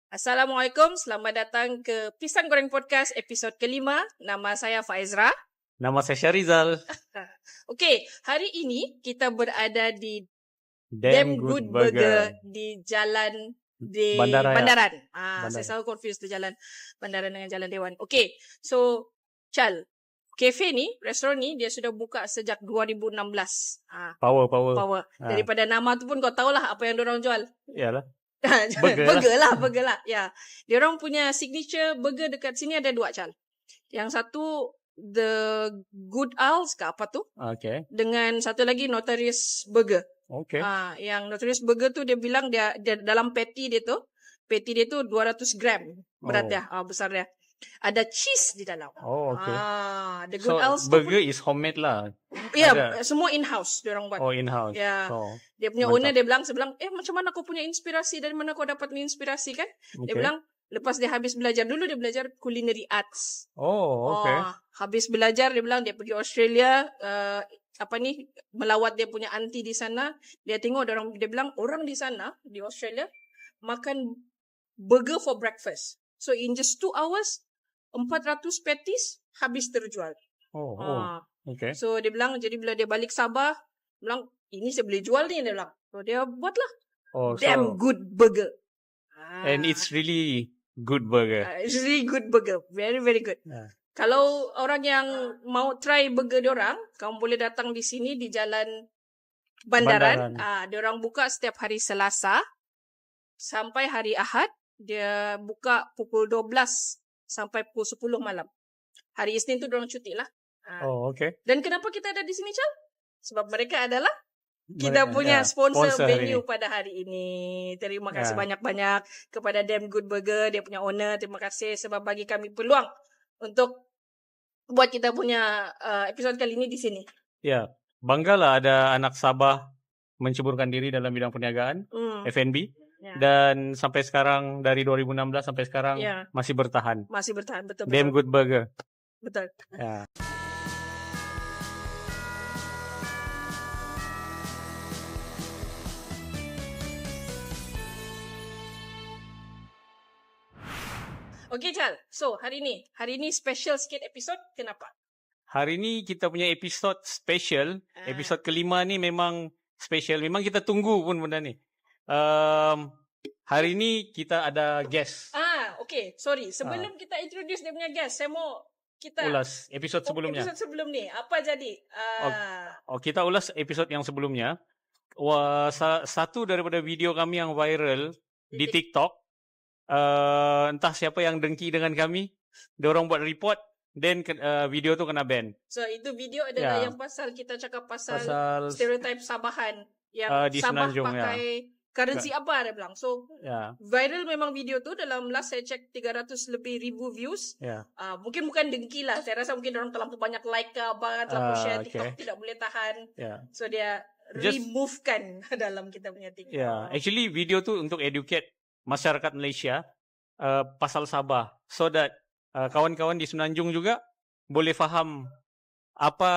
Assalamualaikum, selamat datang ke Pisang Goreng Podcast episod kelima. Nama saya Faizra. Nama saya Syarizal. Okey, hari ini kita berada di Damn Good Burger di jalan di Bandaraya. Bandaran. Bandaran. Saya selalu confuse tu jalan Bandaran dengan Jalan Dewan. Okey, so Chal, kafe ni, restoran ni dia sudah buka sejak 2016. Power. Daripada nama tu pun kau tahulah apa yang diorang jual. Iyalah. Burger lah. Ya. Dia orang punya signature burger dekat sini ada dua, Chal. Yang satu The Good Owls ke apa tu? Okay. Dengan satu lagi Notorious Burger. Okay. Yang Notorious Burger tu dia bilang dia dalam patty dia tu 200 gram berat dia, besar dia. Ada cheese di dalam. Oh, okay. The Good Owls burger is homemade lah. Ya, semua in-house dia orang buat. Oh, in-house. Ya. So, dia punya owner dia bilang, macam mana kau punya inspirasi, dari mana kau dapat inspirasi kan? Okay. Dia bilang, lepas dia habis belajar dulu, dia belajar culinary arts. Oh, okay. Habis belajar, dia bilang dia pergi Australia, melawat dia punya auntie di sana. Dia tengok dia bilang orang di sana, di Australia, makan burger for breakfast. So in just 2 hours, 400 patties habis terjual. Okay. So dia bilang, jadi bila dia balik Sabah, dia bilang, ini saya boleh jual ni, dia bilang. So dia buatlah Damn Good Burger. And it's really good burger. It's really good burger. Very, very good. Yeah. Kalau orang yang mau try burger diorang, kamu boleh datang di sini di Jalan Bandaran. Diorang buka setiap hari Selasa sampai hari Ahad. Dia buka pukul 12 sampai pukul 10 malam. Hari Isnin tu diorang cuti lah. Okay. Dan kenapa kita ada di sini, Chal? Sebab mereka adalah kita punya sponsor venue pada hari ini. Terima kasih banyak-banyak kepada Damn Good Burger, dia punya owner. Terima kasih sebab bagi kami peluang untuk buat kita punya episod kali ini di sini. Ya, banggalah ada anak Sabah menceburkan diri dalam bidang perniagaan, F&B. Ya. Dan sampai sekarang, dari 2016 sampai sekarang masih bertahan. Betul. Damn Good Burger. Betul. Ya. Okay, Chal. So, hari ni special sikit episod. Kenapa? Hari ni kita punya episod special. Episod kelima ni memang special. Memang kita tunggu pun benda ni. Hari ni kita ada guest. Okay. Sorry. Sebelum kita introduce dia punya guest, saya mau kita ulas episod sebelumnya. Episod sebelum ni. Apa jadi? Kita ulas episod yang sebelumnya. Satu daripada video kami yang viral di TikTok. Entah siapa yang dengki dengan kami, diorang buat report, then video tu kena ban. So itu video adalah yang pasal kita cakap pasal stereotype Sabahan yang di Sabah Semenanjung, pakai currency apa dia bilang. So viral memang video tu. Dalam last saya check 300 lebih ribu views. Mungkin bukan dengki lah, saya rasa mungkin orang terlalu banyak like ke apa, terlalu share. TikTok tidak boleh tahan. So dia removekan dalam kita punya TikTok. Actually video tu untuk educate masyarakat Malaysia pasal Sabah, so that kawan-kawan di Semenanjung juga boleh faham apa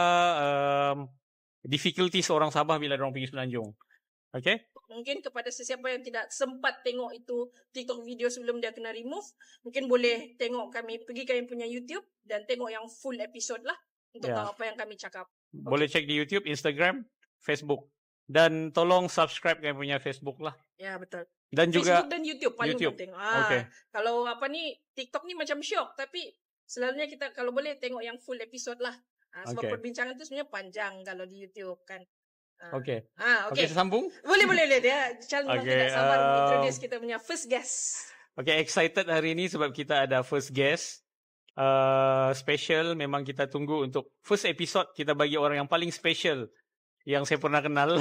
difficulties orang Sabah bila orang pergi Semenanjung. Okay? Mungkin kepada sesiapa yang tidak sempat tengok itu TikTok video sebelum dia kena remove, mungkin boleh tengok pergi kami punya YouTube dan tengok yang full episode lah untuk tahu apa yang kami cakap. Boleh check di YouTube, Instagram, Facebook, dan tolong subscribe kami punya Facebook lah. Ya, betul. Dan Facebook juga dan YouTube paling penting. Kalau TikTok ni macam syok, tapi selalunya kita kalau boleh tengok yang full episode lah. Sebab perbincangan tu sebenarnya panjang kalau di YouTube kan. Okay, kita sambung? Boleh dia. Chal memang tidak sabar introduce kita punya first guest. Okay, excited hari ni sebab kita ada first guest. Special, memang kita tunggu untuk first episode kita bagi orang yang paling special yang saya pernah kenal.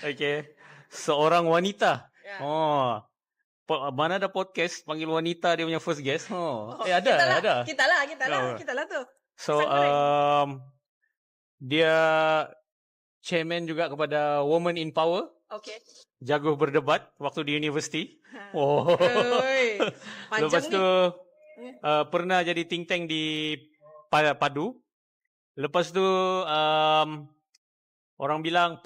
Okay. Seorang wanita. Mana ada podcast panggil wanita dia punya first guest? Ada. Kita lah tu. So dia chairman juga kepada Women in Power. Okay. Jago berdebat waktu di universiti. Lepas tu pernah jadi think tank di Padu. Lepas tu orang bilang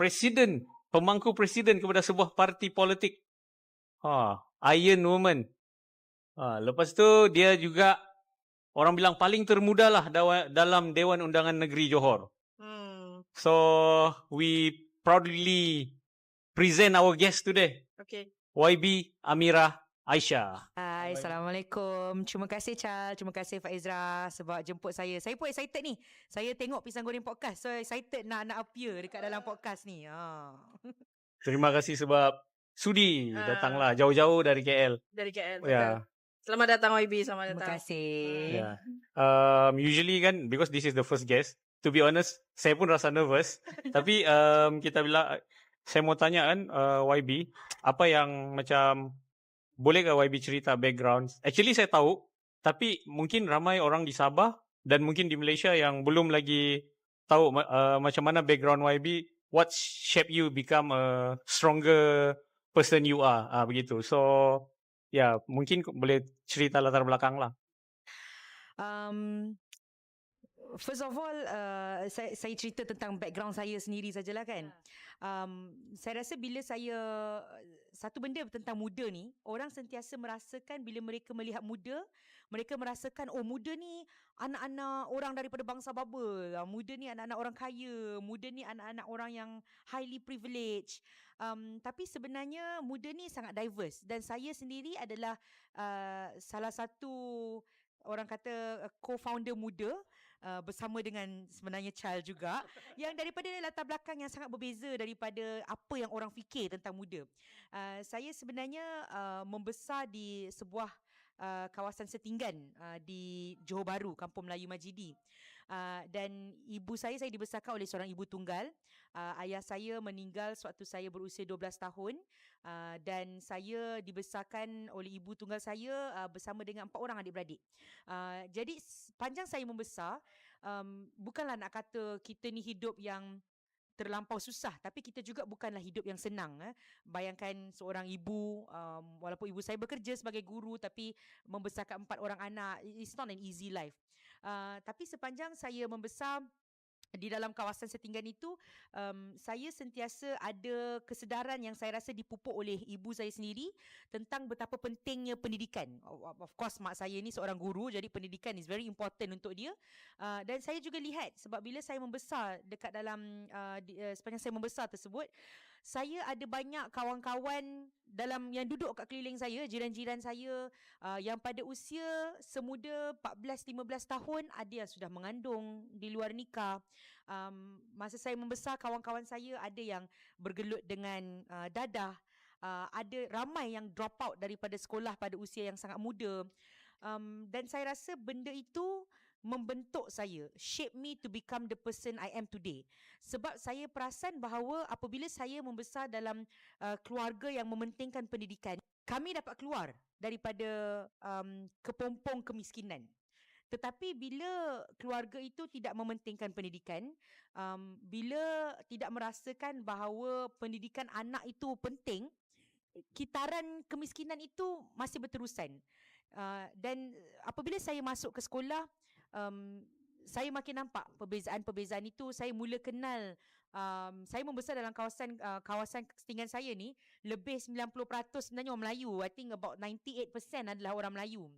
pemangku presiden kepada sebuah parti politik. Iron Woman. Lepas tu dia juga orang bilang paling termuda lah dalam Dewan Undangan Negeri Johor. So we proudly present our guest today. Okay. YB Amirah Aisyah. Hai, Assalamualaikum. Terima kasih Chal, terima kasih Faizra sebab jemput saya. Saya pun excited ni. Saya tengok Pisang Goreng Podcast. So excited nak appear dekat dalam podcast ni. Terima kasih sebab sudi datanglah jauh-jauh dari KL. Dari KL. Ya. Selamat datang YB, selamat Terima datang. kasih. Yeah. Usually kan, because this is the first guest, to be honest, saya pun rasa nervous. Tapi kita bila saya mau tanya kan, YB, apa yang macam, boleh ke YB cerita background? Actually saya tahu, tapi mungkin ramai orang di Sabah dan mungkin di Malaysia yang belum lagi tahu macam mana background YB, what shape you become a stronger person you are, begitu. So, ya, mungkin boleh cerita latar belakang lah. First of all, saya cerita tentang background saya sendiri sajalah kan. Saya rasa bila saya, satu benda tentang muda ni, orang sentiasa merasakan bila mereka melihat muda, mereka merasakan muda ni anak-anak orang daripada bangsa bubble, muda ni anak-anak orang kaya, muda ni anak-anak orang yang highly privileged. Tapi sebenarnya muda ni sangat diverse dan saya sendiri adalah salah satu orang kata co-founder muda bersama dengan sebenarnya Chal juga yang daripada latar belakang yang sangat berbeza daripada apa yang orang fikir tentang muda. Saya sebenarnya membesar di sebuah kawasan setinggan di Johor Bahru, Kampung Melayu Majidi. Dan ibu saya dibesarkan oleh seorang ibu tunggal. Ayah saya meninggal sewaktu saya berusia 12 tahun. Dan saya dibesarkan oleh ibu tunggal saya bersama dengan 4 orang adik-beradik. Jadi panjang saya membesar, bukanlah nak kata kita ni hidup yang terlampau susah, tapi kita juga bukanlah hidup yang senang. Bayangkan seorang ibu, walaupun ibu saya bekerja sebagai guru, tapi membesarkan 4 orang anak, it's not an easy life. Tapi sepanjang saya membesar di dalam kawasan setinggan itu, saya sentiasa ada kesedaran yang saya rasa dipupuk oleh ibu saya sendiri tentang betapa pentingnya pendidikan. Of course, mak saya ni seorang guru, jadi pendidikan is very important untuk dia. Dan saya juga lihat, sebab bila saya membesar dekat dalam, sepanjang saya membesar tersebut, saya ada banyak kawan-kawan dalam yang duduk kat keliling saya, jiran-jiran saya yang pada usia semuda 14-15 tahun, ada yang sudah mengandung di luar nikah. Masa saya membesar, kawan-kawan saya ada yang bergelut dengan dadah. Ada ramai yang drop out daripada sekolah pada usia yang sangat muda. Dan saya rasa benda itu membentuk saya, shape me to become the person I am today. Sebab saya perasan bahawa apabila saya membesar dalam keluarga yang mementingkan pendidikan, kami dapat keluar daripada kepompong kemiskinan. Tetapi bila keluarga itu tidak mementingkan pendidikan, bila tidak merasakan bahawa pendidikan anak itu penting, kitaran kemiskinan itu masih berterusan. Dan apabila saya masuk ke sekolah, saya makin nampak perbezaan-perbezaan itu. Saya mula kenal, saya membesar dalam kawasan setinggan saya ni, lebih 90% sebenarnya orang Melayu. I think about 98% adalah orang Melayu.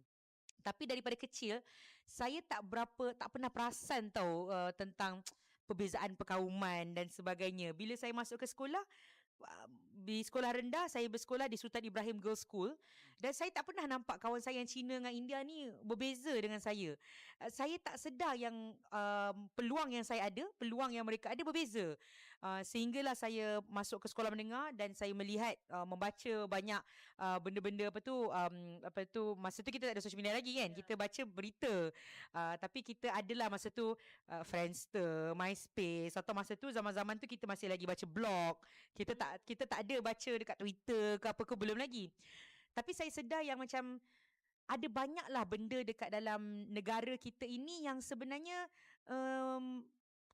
Tapi daripada kecil, saya tak pernah perasan tentang perbezaan perkauman dan sebagainya. Bila saya masuk ke sekolah, di sekolah rendah, saya bersekolah di Sultan Ibrahim Girls School, dan saya tak pernah nampak kawan saya yang Cina dengan India ni berbeza dengan saya. Saya tak sedar yang peluang yang saya ada, peluang yang mereka ada berbeza. Sehinggalah saya masuk ke sekolah menengah dan saya melihat, membaca banyak benda-benda masa tu kita tak ada social media lagi kan. Kita baca berita. Tapi kita adalah masa tu Friendster, MySpace, atau masa tu zaman-zaman tu kita masih lagi baca blog. Kita tak ada baca dekat Twitter ke apa ke, belum lagi. Tapi saya sedar yang macam ada banyaklah benda dekat dalam negara kita ini yang sebenarnya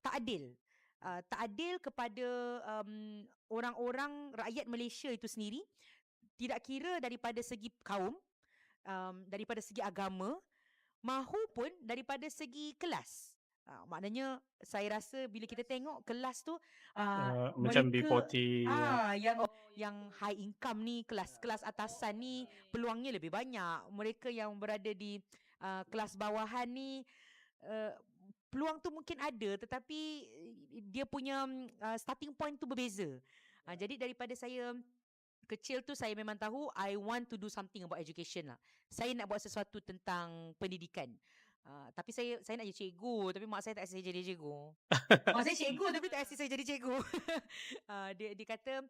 tak adil. Tak adil kepada orang-orang rakyat Malaysia itu sendiri. Tidak kira daripada segi kaum, daripada segi agama, mahupun daripada segi kelas. Maknanya saya rasa bila kita tengok kelas tu macam B40 yang high income ni, kelas-kelas atasan ni peluangnya lebih banyak. Mereka yang berada di kelas bawahan ni peluang tu mungkin ada, tetapi dia punya starting point tu berbeza. Jadi daripada saya kecil tu, saya memang tahu I want to do something about education lah. Saya nak buat sesuatu tentang pendidikan. Tapi saya nak jadi cikgu, tapi mak saya tak kasi saya jadi cikgu. Mak saya cikgu tapi tak kasi saya jadi cikgu. Dia kata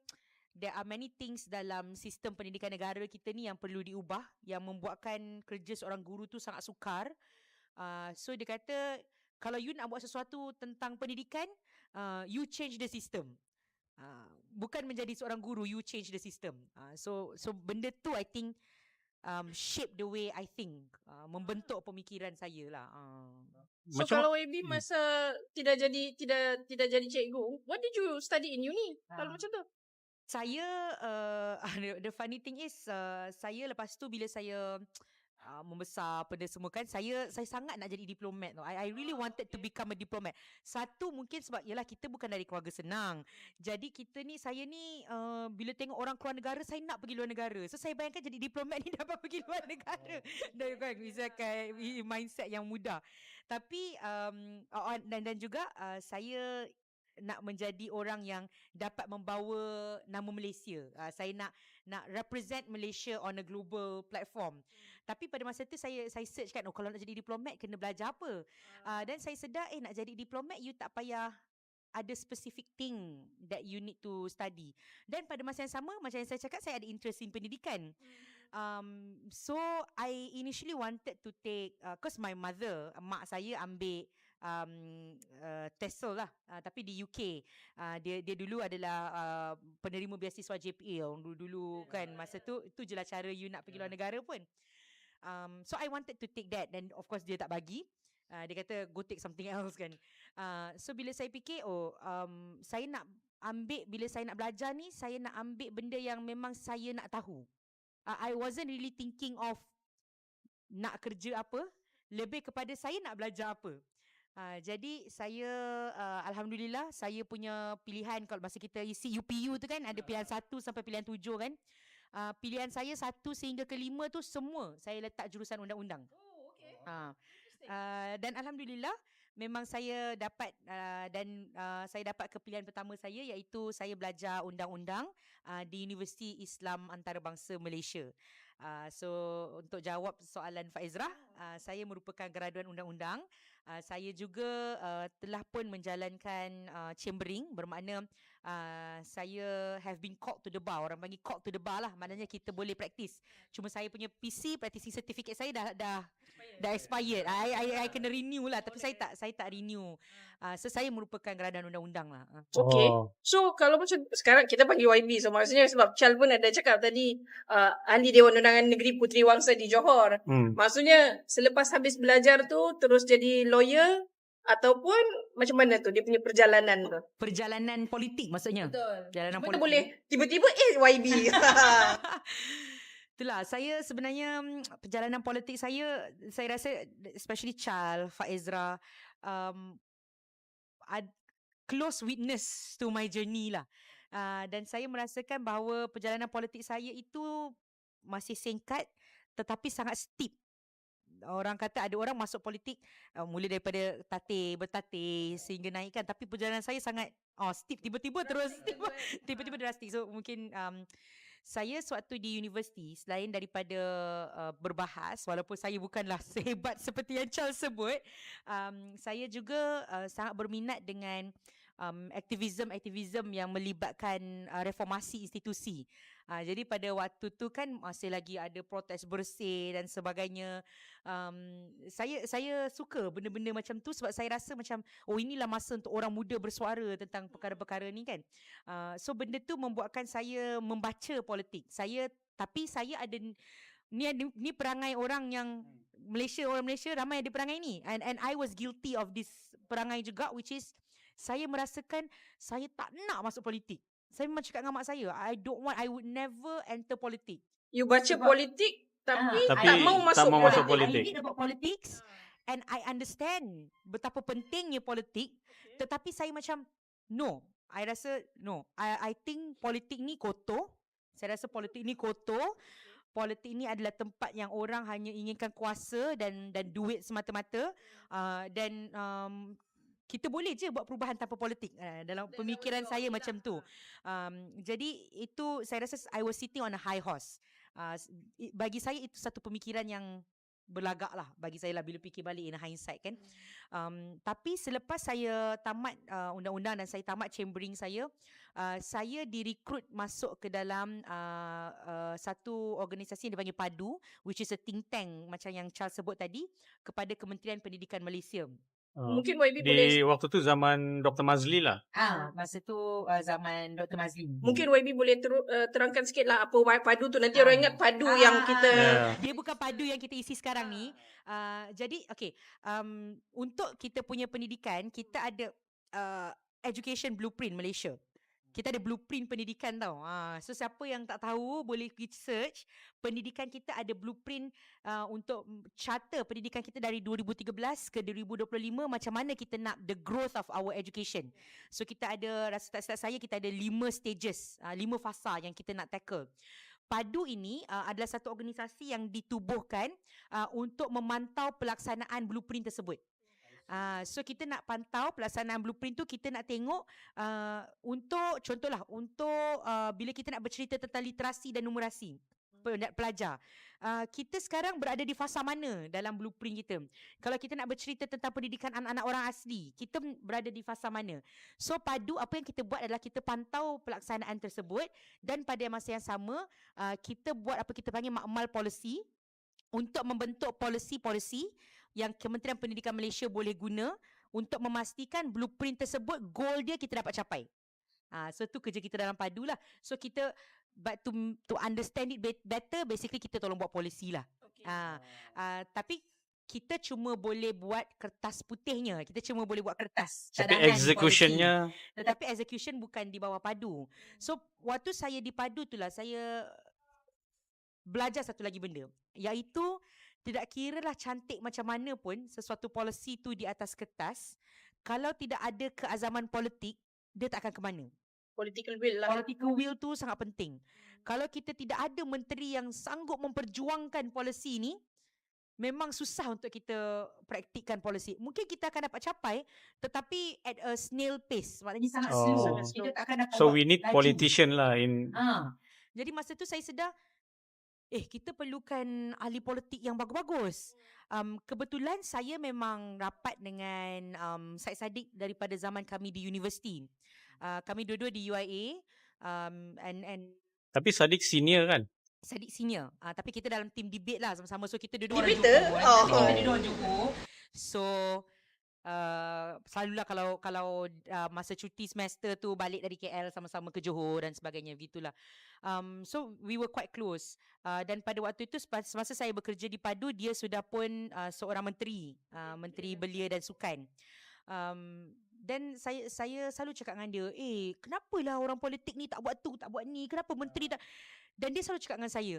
there are many things dalam sistem pendidikan negara kita ni yang perlu diubah, yang membuatkan kerja seorang guru tu sangat sukar. So dia kata kalau you nak buat sesuatu tentang pendidikan, you change the system. Bukan menjadi seorang guru, you change the system. So benda tu I think shape the way I think, membentuk pemikiran saya lah. So kalau YB masa tidak jadi cikgu, what did you study in uni? Kalau macam tu? Saya the funny thing is saya lepas tu bila saya membesar pada semua kan, saya sangat nak jadi diplomat tau. I really wanted to become a diplomat. Satu mungkin sebab yalah kita bukan dari keluarga senang. Jadi saya ni bila tengok orang keluar negara, saya nak pergi luar negara. So saya bayangkan jadi diplomat ni dapat pergi luar negara. Dan kan misalkan mindset yang mudah. Tapi dan juga saya nak menjadi orang yang dapat membawa nama Malaysia. Saya nak represent Malaysia on a global platform. Tapi pada masa tu saya search kan, kalau nak jadi diplomat kena belajar apa. Dan saya sedar nak jadi diplomat you tak payah ada specific thing that you need to study. Dan pada masa yang sama, macam yang saya cakap, saya ada interest in pendidikan. So I initially wanted to take cause my mother, mak saya ambil TESOL lah, tapi di UK. Dia dulu adalah penerima beasiswa JPA dulu kan. Masa tu itu je lah cara you nak pergi luar negara pun. So I wanted to take that, dan of course dia tak bagi. Dia kata go take something else kan. So bila saya fikir saya nak ambil, bila saya nak belajar ni, saya nak ambil benda yang memang saya nak tahu. I wasn't really thinking of nak kerja apa, lebih kepada saya nak belajar apa. Jadi saya alhamdulillah saya punya pilihan, kalau masa kita isi UPU tu kan, ada pilihan 1 sampai pilihan 7 kan. Pilihan saya 1 sehingga ke 5 tu semua saya letak jurusan undang-undang. Dan alhamdulillah memang saya dapat saya dapat ke pilihan pertama saya, iaitu saya belajar undang-undang di Universiti Islam Antarabangsa Malaysia. So untuk jawab soalan Faizrah, saya merupakan graduan undang-undang. Saya juga telah pun menjalankan chambering, bermakna saya have been called to the bar. Orang panggil called to the bar lah, maknanya kita boleh praktis. Cuma saya punya PC practicing certificate saya dah expired. I kena renew lah, tapi saya tak renew. So saya merupakan graduan undang-undang lah. Okay. So kalau macam sekarang kita panggil YB, so maksudnya sebab Chal pun ada cakap tadi ahli Dewan Undangan Negeri Puteri Wangsa di Johor. Maksudnya selepas habis belajar tu terus jadi lawyer, ataupun macam mana tu dia punya perjalanan tu? Perjalanan politik maksudnya. Betul. Perjalanan Cuma politik. boleh tiba-tiba YB. Itulah, saya sebenarnya perjalanan politik saya rasa especially Chal, Faizrah close witness to my journey lah. Dan saya merasakan bahawa perjalanan politik saya itu masih singkat tetapi sangat steep. Orang kata ada orang masuk politik mula daripada bertatih sehingga naikkan, tapi perjalanan saya sangat steep, tiba-tiba terus tiba-tiba drastik. So mungkin saya sewaktu di universiti, selain daripada berbahas, walaupun saya bukanlah sehebat seperti yang Charles sebut, saya juga sangat berminat dengan aktivism yang melibatkan reformasi institusi. Jadi pada waktu tu kan masih lagi ada protes bersih dan sebagainya. Saya suka benda-benda macam tu sebab saya rasa macam inilah masa untuk orang muda bersuara tentang perkara-perkara ni kan. So benda tu membuatkan saya membaca politik. Tapi saya ada ni perangai orang yang orang Malaysia ramai ada perangai ni, and I was guilty of this perangai juga, which is saya merasakan saya tak nak masuk politik. Saya memang cakap dengan mak saya, I would never enter politik. You baca politik tapi tak mau masuk politik. I read about politics and I understand betapa pentingnya politik, tetapi saya macam no, I rasa no. I think politik ni kotor. Saya rasa politik ni kotor. Politik ni adalah tempat yang orang hanya inginkan kuasa dan duit semata-mata. Dan kita boleh je buat perubahan tanpa politik. Dalam pemikiran saya macam tu. Jadi itu saya rasa I was sitting on a high horse. Bagi saya itu satu pemikiran yang berlagak lah bagi saya lah bila fikir balik in hindsight kan. Tapi selepas saya tamat undang-undang dan saya tamat chambering saya direkrut masuk ke dalam satu organisasi yang dipanggil PADU, which is a think tank macam yang Charles sebut tadi, kepada Kementerian Pendidikan Malaysia. Mungkin YB di waktu tu zaman Dr. Mazli lah. Masa tu zaman Dr. Mazli. Mungkin YB boleh terangkan sikit lah apa padu tu. Nanti orang ingat padu yang kita... Dia bukan padu yang kita isi sekarang ni. Jadi, okay. Untuk kita punya pendidikan, kita ada Education Blueprint Malaysia. Kita ada blueprint pendidikan tau. So siapa yang tak tahu boleh pergi search. Pendidikan kita ada blueprint untuk charter pendidikan kita dari 2013 ke 2025, macam mana kita nak the growth of our education. So kita ada, rasa saya kita ada 5 stages, 5 fasa yang kita nak tackle. PADU ini adalah satu organisasi yang ditubuhkan untuk memantau pelaksanaan blueprint tersebut. So kita nak pantau pelaksanaan blueprint tu, kita nak tengok untuk contohlah untuk bila kita nak bercerita tentang literasi dan numerasi pelajar, kita sekarang berada di fasa mana dalam blueprint kita. Kalau kita nak bercerita tentang pendidikan anak-anak orang asli, kita berada di fasa mana. So PADU, apa yang kita buat adalah kita pantau pelaksanaan tersebut, dan pada masa yang sama kita buat apa kita panggil makmal policy untuk membentuk polisi-polisi yang Kementerian Pendidikan Malaysia boleh guna untuk memastikan blueprint tersebut, goal dia kita dapat capai. So tu kerja kita dalam PADU lah. So kita, but to understand it better, basically kita tolong buat polisi lah. Okay. Tapi kita cuma boleh buat kertas putihnya. Kita cuma boleh buat kertas. Tapi executionnya. Tetapi execution bukan di bawah PADU. So waktu saya di PADU tu lah, saya belajar satu lagi benda, iaitu tidak kiralah cantik macam mana pun sesuatu polisi tu di atas kertas, kalau tidak ada keazaman politik, dia tak akan ke mana. Political will lah. Political will tu sangat penting. Kalau kita tidak ada menteri yang sanggup memperjuangkan polisi ni, memang susah untuk kita praktikkan polisi. Mungkin kita akan dapat capai, tetapi at a snail pace. Maknanya sangat slow. Kita tak akan dapat. So we need politician lah in. Jadi masa tu saya sedar, kita perlukan ahli politik yang bagus-bagus. Kebetulan saya memang rapat dengan Syed Saddiq daripada zaman kami di universiti. Kami dua-dua di UIA. Tapi Saddiq senior kan? Saddiq senior. Tapi kita dalam team debate lah sama-sama. So kita dua-dua orang Johor. So selalulah kalau masa cuti semester tu balik dari KL sama-sama ke Johor dan sebagainya, gitulah. So we were quite close. Dan pada waktu itu semasa saya bekerja di PADU, dia sudah pun seorang menteri, Menteri Belia dan Sukan. Dan saya selalu cakap dengan dia, kenapalah orang politik ni tak buat tu, tak buat ni, kenapa menteri tak. Dan dia selalu cakap dengan saya,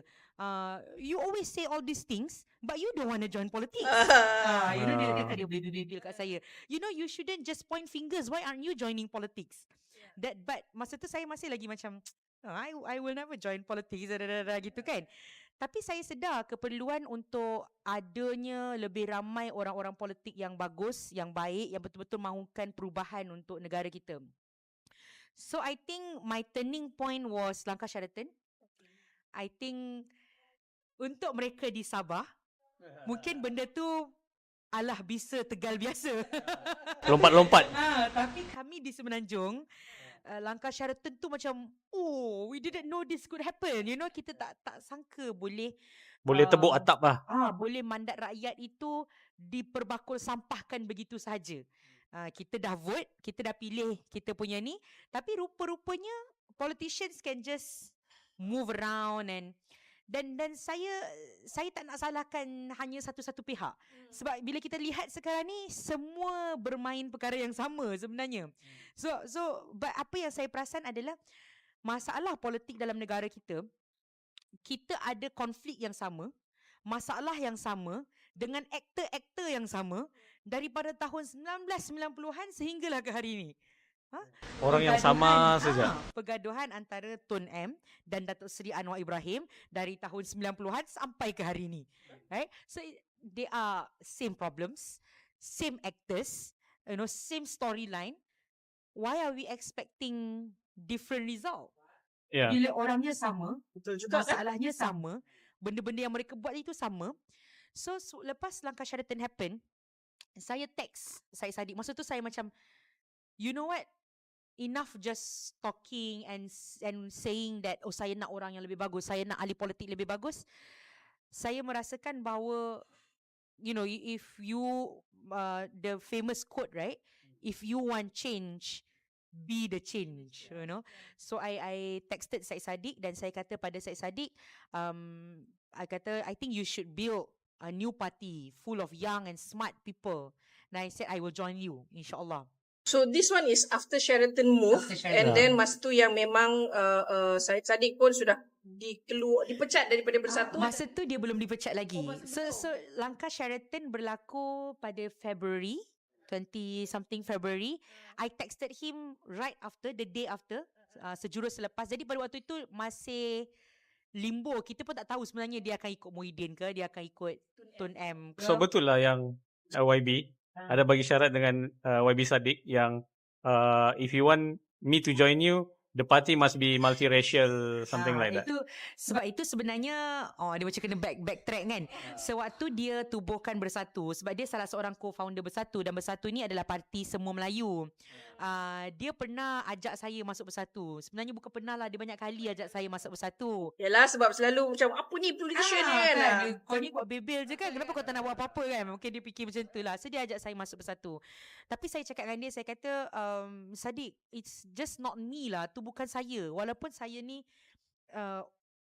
you always say all these things, but you don't want to join politics. You know, dia bil kat saya, you know, you shouldn't just point fingers, why aren't you joining politics? But masa tu saya masih lagi macam, I will never join politics, gitu kan. Tapi saya sedar keperluan untuk adanya lebih ramai orang-orang politik yang bagus, yang baik, yang betul-betul mahukan perubahan untuk negara kita. So I think my turning point was Langkah Sheraton. I think untuk mereka di Sabah, mungkin benda tu alah bisa Tegal biasa. Lompat-lompat. Tapi kami di Semenanjung, Langkah Sheraton tu macam, we didn't know this could happen. You know, kita tak sangka boleh tebuk atap lah. Boleh mandat rakyat itu diperbakul sampahkan begitu sahaja. Kita dah vote, kita dah pilih kita punya ni, tapi rupa-rupanya politicians can just move around dan saya tak nak salahkan hanya satu-satu pihak. Sebab bila kita lihat sekarang ni, semua bermain perkara yang sama sebenarnya. So but apa yang saya perasan adalah masalah politik dalam negara kita ada konflik yang sama, masalah yang sama, dengan aktor-aktor yang sama daripada tahun 1990-an sehinggalah ke hari ini. Orang yang sama saja. Pergaduhan antara Tun M dan Datuk Seri Anwar Ibrahim dari tahun 90-an sampai ke hari ni. Right? So they are same problems, same actors, same storyline. Why are we expecting different result? Yeah. Bila orangnya sama, Betul juga kan? masalahnya sama, benda-benda yang mereka buat itu sama. So lepas langkah Sheraton happen, saya text Syed Saddiq. Masa tu saya macam, you know what? Enough just talking and saying that saya nak orang yang lebih bagus, saya nak ahli politik lebih bagus. Saya merasakan bahawa if you the famous quote, right, if you want change, be the change, So I texted Syed Saddiq dan saya kata pada Syed Saddiq, I think you should build a new party full of young and smart people. And I said I will join you, insyaAllah. So this one is after Sheraton move, and then masa tu yang memang Syed Saddiq pun sudah dipecat daripada Bersatu. Masa tu dia belum dipecat lagi. So langkah Sheraton berlaku pada February 20 something February. I texted him right after, the day after, sejurus selepas. Jadi pada waktu itu masih limbo. Kita pun tak tahu sebenarnya dia akan ikut Muhyiddin ke, dia akan ikut Tun M ke. So betul lah yang YB ada bagi syarat dengan YB Saddiq yang if you want me to join you, the party must be multiracial, something like that. Sebab itu sebenarnya dia macam kena backtrack kan. Sewaktu dia tubuhkan Bersatu, sebab dia salah seorang co-founder Bersatu, dan Bersatu ni adalah parti semua Melayu. Dia pernah ajak saya masuk Bersatu. Sebenarnya bukan pernah lah, dia banyak kali ajak saya masuk Bersatu. Yalah, sebab selalu macam apa ni politician ni kan. Kau ni buat bebel je kan, kenapa kau tak nak buat apa-apa kan. Mungkin dia fikir macam tu lah. So dia ajak saya masuk Bersatu. Tapi saya cakap dengan dia, saya kata, Saddiq, it's just not me lah, tu bukan saya. Walaupun saya ni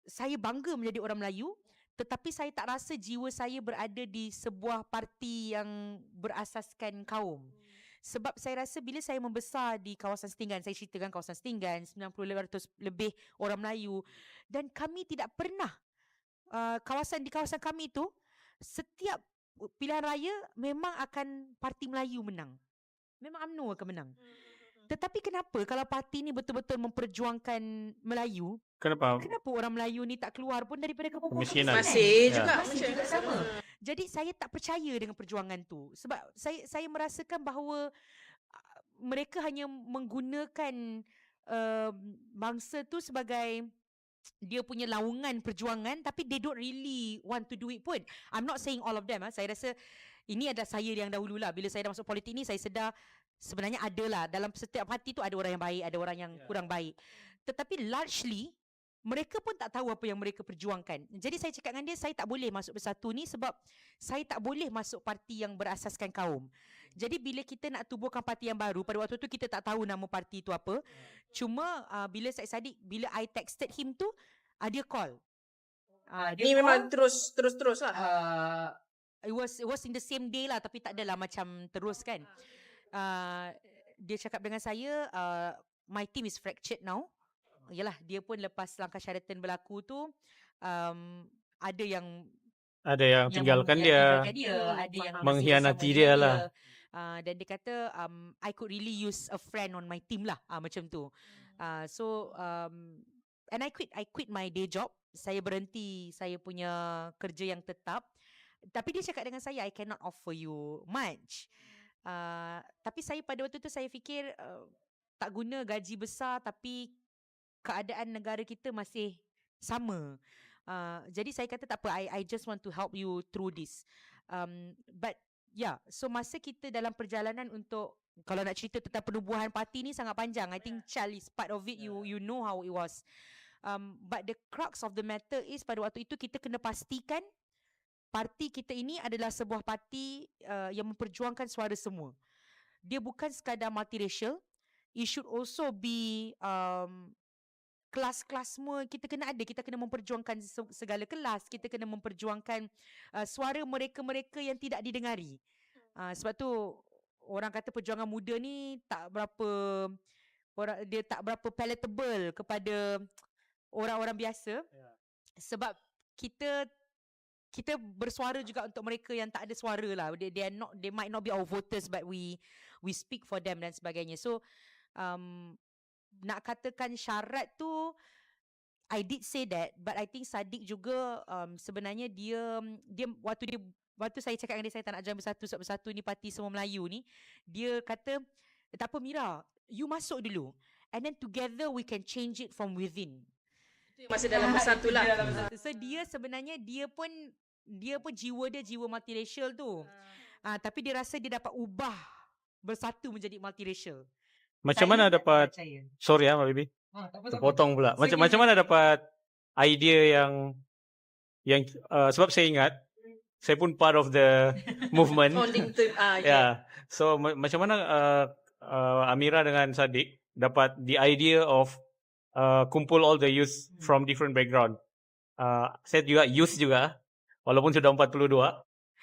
saya bangga menjadi orang Melayu, tetapi saya tak rasa jiwa saya berada di sebuah parti yang berasaskan kaum. Sebab saya rasa bila saya membesar di kawasan Setinggan, saya ceritakan kawasan Setinggan, 90% lebih orang Melayu, dan kami tidak pernah di kawasan kami tu, setiap pilihan raya memang akan parti Melayu menang. Memang UMNO akan menang. Tetapi kenapa kalau parti ni betul-betul memperjuangkan Melayu, kenapa orang Melayu ni tak keluar pun daripada kampung kemiskinan? Masih juga sama. Jadi saya tak percaya dengan perjuangan tu. Sebab saya merasakan bahawa mereka hanya menggunakan bangsa tu sebagai dia punya laungan perjuangan, tapi they don't really want to do it pun. I'm not saying all of them. Saya rasa ini adalah saya yang dahululah. Bila saya dah masuk politik ni, saya sedar sebenarnya adalah dalam setiap parti tu ada orang yang baik, ada orang yang kurang baik. Tetapi largely mereka pun tak tahu apa yang mereka perjuangkan. Jadi saya cakap dengan dia, saya tak boleh masuk Bersatu ni sebab saya tak boleh masuk parti yang berasaskan kaum. Jadi bila kita nak tubuhkan parti yang baru, pada waktu tu kita tak tahu nama parti tu apa. Cuma bila Syed Saddiq, bila I texted him tu, dia call. Ni memang terus lah. It was in the same day lah, tapi tak adalah macam terus kan. Dia cakap dengan saya, my team is fractured now. Yalah, dia pun lepas langkah Sheraton berlaku tu, ada yang tinggalkan dia, ada yang mengkhianati dia lah. Dan dia kata, I could really use a friend on my team lah, macam tu. And I quit my day job. Saya berhenti saya punya kerja yang tetap. Tapi dia cakap dengan saya, I cannot offer you much. Tapi saya pada waktu tu saya fikir tak guna gaji besar tapi keadaan negara kita masih sama. Jadi saya kata tak apa, I just want to help you through this. But yeah, so masa kita dalam perjalanan untuk, kalau nak cerita tentang penubuhan parti ni sangat panjang. I think Chal is part of it. You know how it was. But the crux of the matter is pada waktu itu kita kena pastikan parti kita ini adalah sebuah parti yang memperjuangkan suara semua. Dia bukan sekadar multiracial. It should also be kelas-kelas semua kita kena ada. Kita kena memperjuangkan segala kelas. Kita kena memperjuangkan suara mereka-mereka yang tidak didengari. Sebab tu orang kata perjuangan muda ni tak berapa palatable kepada orang-orang biasa. Sebab kita bersuara juga untuk mereka yang tak ada suara lah. They might not be our voters, but we speak for them dan sebagainya. So nak katakan syarat tu, I did say that, but I think Sadiq juga sebenarnya dia waktu saya cakap dengan dia, saya tak nak join bersatu sebab bersatu ni parti semua Melayu ni, dia kata tak apa Mira, you masuk dulu and then together we can change it from within. Itu masih dalam bersatu lah. So dia sebenarnya dia pun jiwa dia jiwa multiracial tu. Tapi dia rasa dia dapat ubah bersatu menjadi multiracial. Macam mana dapat, sorry Mak Bibi, terpotong pula. Macam mana dapat idea yang sebab saya ingat saya pun part of the movement. Yeah. So macam mana Amira dengan Sadiq dapat the idea of kumpul all the youth from different background. Saya juga youth juga, walaupun sudah 42.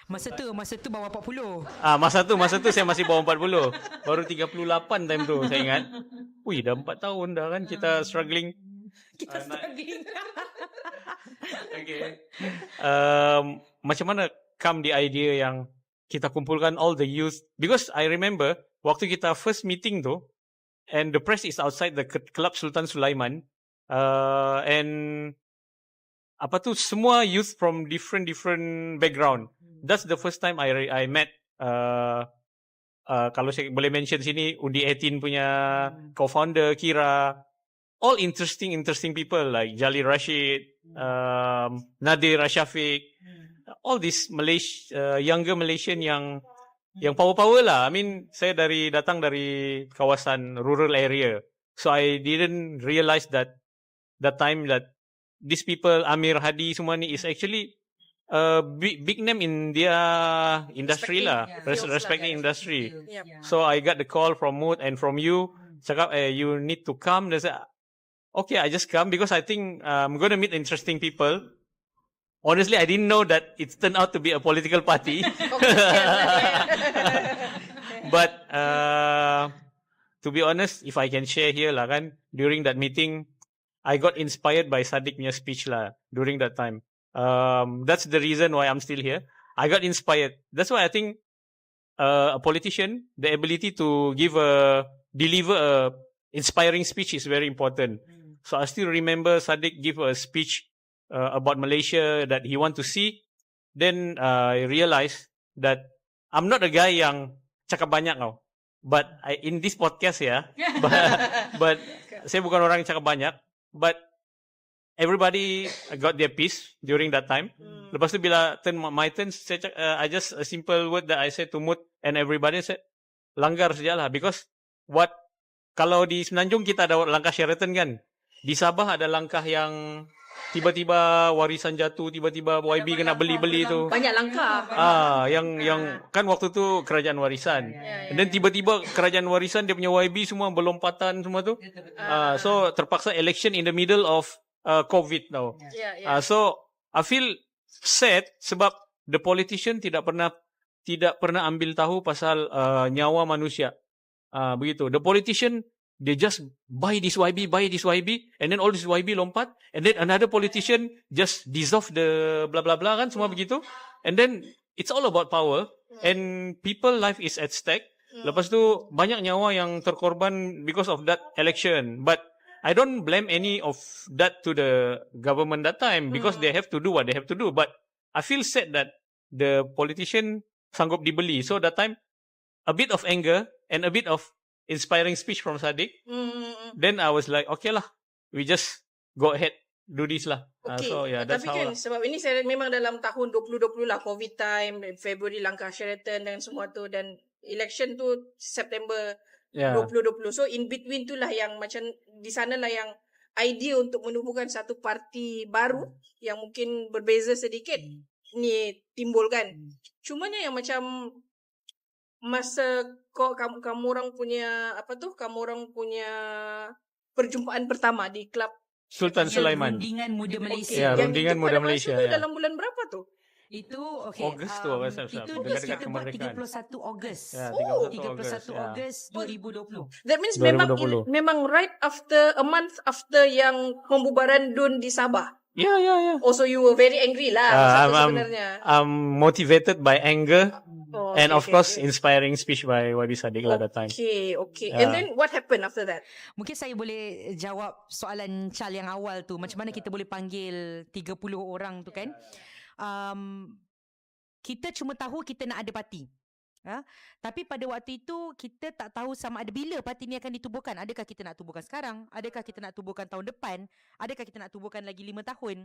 Masa tu bawah 40. Masa tu saya masih bawah 40. Baru 38 time tu saya ingat. Wih, dah 4 tahun dah kan kita struggling. Okay. Macam mana come the idea yang kita kumpulkan all the youth? Because I remember waktu kita first meeting tu, and the press is outside the Club Sultan Sulaiman, and semua youth from different background. That's the first time I met kalau saya boleh mention sini, Undi 18 punya co-founder Kira, all interesting people like Jalil Rashid, Nadir Ashafiq, all these younger Malaysian yang power lah. I mean, saya datang dari kawasan rural area, so I didn't realize that time that these people, Amir Hadi semua ni, is actually big name in their industry respecting industry. So I got the call from Mood and from you, cakap you need to come. They said, okay, I just come because I think I'm going to meet interesting people. Honestly, I didn't know that it turned out to be a political party. But to be honest, if I can share here lah kan, during that meeting, I got inspired by Sadiq punya speech lah during that time. That's the reason why I'm still here. I got inspired. That's why I think a politician, the ability to deliver a inspiring speech is very important. So I still remember Sadiq give a speech about Malaysia that he want to see. Then I realized that I'm not a guy yang cakap banyak tau. But in this podcast but saya bukan orang yang cakap banyak. But everybody got their piece during that time. Lepas tu bila my turn, I just a simple word that I said to Mut and everybody said, langgar sajalah. Because kalau di Semenanjung kita ada langkah Sheraton kan. Di Sabah ada langkah yang tiba-tiba warisan jatuh, tiba-tiba YB kena beli-beli tu. Banyak langkah. Yang kan waktu tu kerajaan warisan. Dan tiba-tiba kerajaan warisan dia punya YB semua berlompatan semua tu. So terpaksa election in the middle of COVID tau. So I feel sad sebab the politician tidak pernah ambil tahu pasal nyawa manusia. Begitu. The politician, they just buy this YB, and then all this YB lompat, and then another politician just dissolve the blah blah blah kan, semua begitu. And then it's all about power, and people life is at stake. Lepas tu banyak nyawa yang terkorban because of that election. But I don't blame any of that to the government that time because they have to do what they have to do. But I feel sad that the politician sanggup dibeli. So that time, a bit of anger and a bit of inspiring speech from Sadiq. Then I was like, okay lah, we just go ahead, do this lah. Okay. So yeah, that's tapi kan, how lah. sebab ini saya memang dalam tahun 2020 lah, COVID time, February langkah Sheraton dan semua tu, dan election tu September 2020. So in between tu lah yang macam di sana lah yang idea untuk menubuhkan satu parti baru yang mungkin berbeza sedikit ni timbul kan. Cumanya yang macam masa kamu orang punya perjumpaan pertama di Club Sultan Sulaiman. Rundingan Muda Malaysia. Ya, Rundingan Muda Malaysia. Itu dalam bulan berapa tu? Itu Ogos tu itu dekat kemerdekaan. 31 Ogos. Ya, 31 Ogos 2020. That means 2020. memang right after a month after yang pembubaran DUN di Sabah. Yeah. Also you were very angry lah sebenarnya. I'm motivated by anger Oh, And okay, of okay, course, okay. inspiring speech by YB Sadiq lah that time. Okay. And then what happened after that? Mungkin saya boleh jawab soalan Chal yang awal tu. Macam mana kita boleh panggil 30 orang tu kan. Kita cuma tahu kita nak ada parti. Tapi pada waktu itu kita tak tahu sama ada bila parti ni akan ditubuhkan. Adakah kita nak tubuhkan sekarang? Adakah kita nak tubuhkan tahun depan? Adakah kita nak tubuhkan lagi 5 tahun?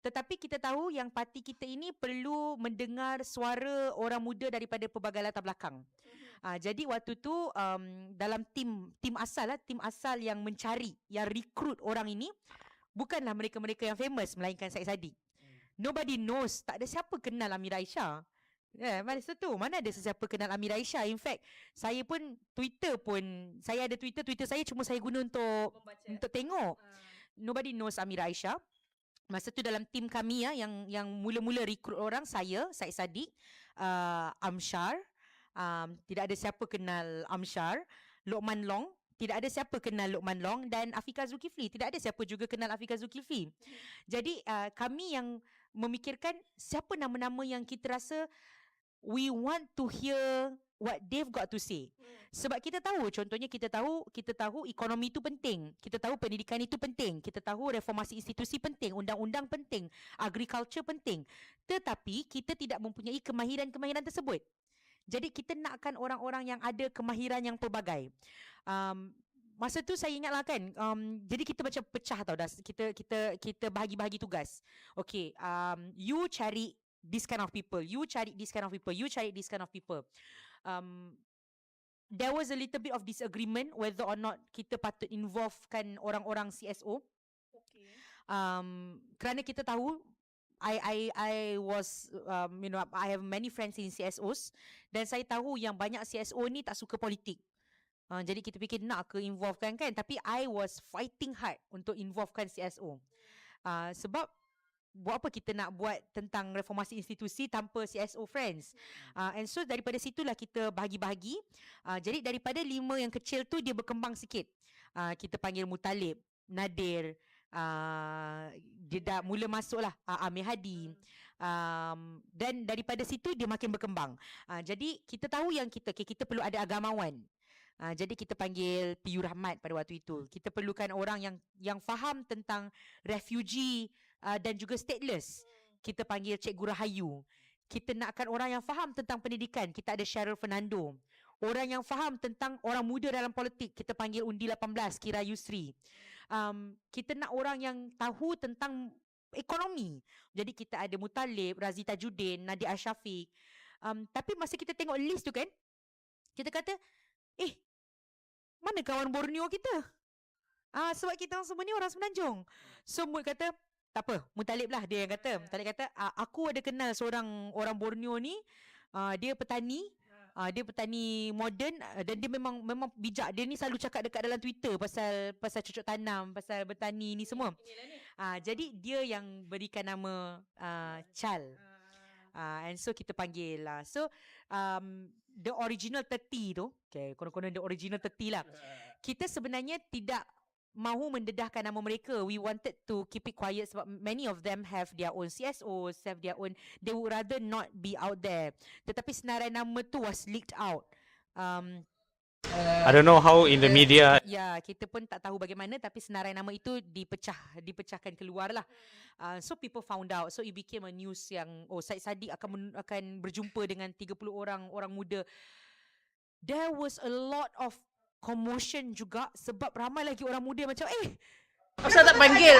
Tetapi kita tahu yang parti kita ini perlu mendengar suara orang muda daripada pelbagai latar belakang. Jadi waktu tu dalam tim asal yang mencari, yang rekrut orang ini bukanlah mereka-mereka yang famous, melainkan Syed Saddiq. Nobody knows, tak ada siapa kenal Amira Aisyah. Masa tu mana ada sesiapa kenal Amira Aisyah. In fact, saya pun saya ada Twitter saya cuma saya guna untuk tengok. Nobody knows Amira Aisyah. Masa tu dalam tim kami yang mula-mula rekrut orang, saya, Syed Saddiq, Amshar, tidak ada siapa kenal Amshar, Lokman Long, tidak ada siapa kenal Lokman Long, dan Afiqah Zulkifli, tidak ada siapa juga kenal Afiqah Zulkifli. Jadi kami yang memikirkan siapa nama-nama yang kita rasa we want to hear what they've got to say. Sebab kita tahu, contohnya kita tahu ekonomi itu penting, kita tahu pendidikan itu penting, kita tahu reformasi institusi penting, undang-undang penting, agriculture penting. Tetapi kita tidak mempunyai kemahiran-kemahiran tersebut. Jadi kita nakkan orang-orang yang ada kemahiran yang pelbagai. Masa tu saya ingatlah kan, jadi kita macam pecah tau dah. Kita bahagi-bahagi tugas. Okay, you cari this kind of people, you cari this kind of people, you cari this kind of people. There was a little bit of disagreement whether or not kita patut involvekan orang-orang CSO. Okay. Kerana kita tahu I was I have many friends in CSOs, dan saya tahu yang banyak CSO ni tak suka politik. Jadi kita fikir nak ke involvekan kan, tapi I was fighting hard untuk involvekan CSO. Sebab buat apa kita nak buat tentang reformasi institusi tanpa CSO friends. And so daripada situlah kita bahagi-bahagi. Jadi daripada 5 yang kecil tu dia berkembang sikit. Kita panggil Mutalib, Nadir, dia dah mula masuklah Amir Hadi. Dan daripada situ dia makin berkembang. Jadi kita tahu yang kita perlu ada agamawan. Jadi kita panggil PU Rahmat pada waktu itu. Kita perlukan orang yang faham tentang refugee dan juga stateless. Kita panggil Cikgu Rahayu. Kita nakkan orang yang faham tentang pendidikan. Kita ada Cheryl Fernando. Orang yang faham tentang orang muda dalam politik. Kita panggil Undi 18, Kira Yusri. Kita nak orang yang tahu tentang ekonomi. Jadi kita ada Mutalib, Razi Tajuddin, Nadia Ashafiq. Tapi masa kita tengok list tu kan, kita kata, mana kawan Borneo kita? Sebab kita semua ni orang Semenanjung. So Mut kata, tak apa, Mutalib lah dia yang kata. Mutalib kata, aku ada kenal seorang orang Borneo ni, dia petani. Dia petani moden, dan dia memang bijak. Dia ni selalu cakap dekat dalam Twitter pasal cocok tanam, pasal bertani ni semua. Jadi dia yang berikan nama Chal. And so kita panggil lah. So the original 30 tu, okay, konon-konon the original 30 lah. Kita sebenarnya tidak mahu mendedahkan nama mereka. We wanted to keep it quiet sebab many of them have their own CSOs, have their own, they would rather not be out there. Tetapi senarai nama tu was leaked out. I don't know how in the media. Ya, kita pun tak tahu bagaimana, tapi senarai nama itu dipecahkan keluar lah. So people found out. So it became a news yang Syed Saddiq akan berjumpa dengan 30 orang muda. There was a lot of commotion juga sebab ramai lagi orang muda macam asal tak panggil.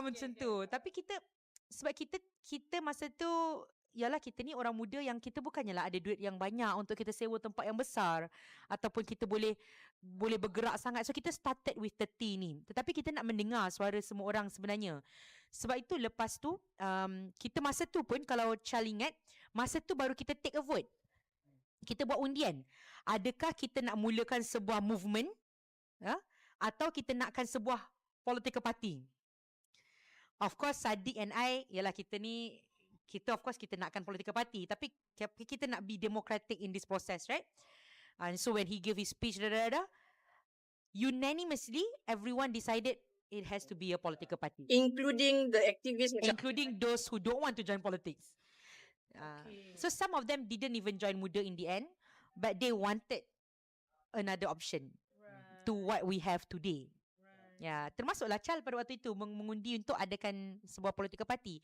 Macam tu. Tapi sebab kita masa tu, yalah kita ni orang muda yang kita bukannya lah ada duit yang banyak untuk kita sewa tempat yang besar ataupun kita boleh bergerak sangat. So kita started with 30 ni. Tetapi kita nak mendengar suara semua orang sebenarnya. Sebab itu lepas tu kita masa tu pun, kalau Chal ingat, masa tu baru kita take a vote. Kita buat undian. Adakah kita nak mulakan sebuah movement, atau kita nakkan sebuah political party? Of course Saddiq and I, yalah kita of course kita nakkan political party, tapi kita nak be democratic in this process, right? And so when he gave his speech, unanimously everyone decided it has to be a political party, Including the activists, including those who don't want to join politics. So some of them didn't even join Muda in the end, but they wanted another option to what we have today. Ya, termasuklah Chal pada waktu itu mengundi untuk adakan sebuah political party.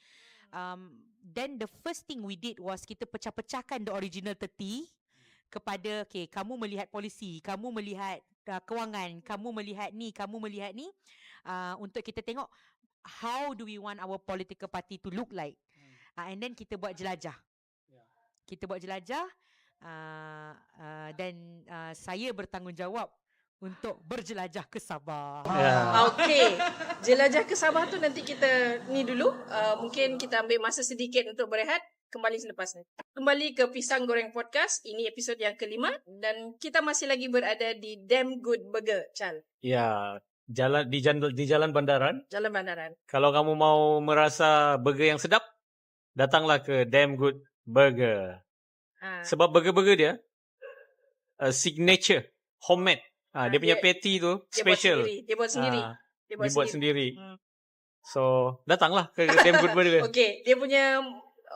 Then the first thing we did was kita pecah-pecahkan the original 30 kepada kamu melihat polisi, kamu melihat kewangan, kamu melihat ni, untuk kita tengok how do we want our political party to look like. And then kita buat jelajah. Dan saya bertanggungjawab untuk berjelajah ke Sabah. Okey. Jelajah ke Sabah tu nanti kita ni dulu. Mungkin kita ambil masa sedikit untuk berehat. Kembali selepas ni. Kembali ke Pisang Goreng Podcast. Ini episod yang ke-5. Dan kita masih lagi berada di Damn Good Burger, Chal. Ya, di Jalan Bandaran. Jalan Bandaran. Kalau kamu mau merasa burger yang sedap, datanglah ke Damn Good Burger. Sebab burger-burger dia signature, homemade. Dia punya patty tu special. Dia buat sendiri. Dia buat sendiri. So, datanglah ke Damn Good Burger. Okey, dia punya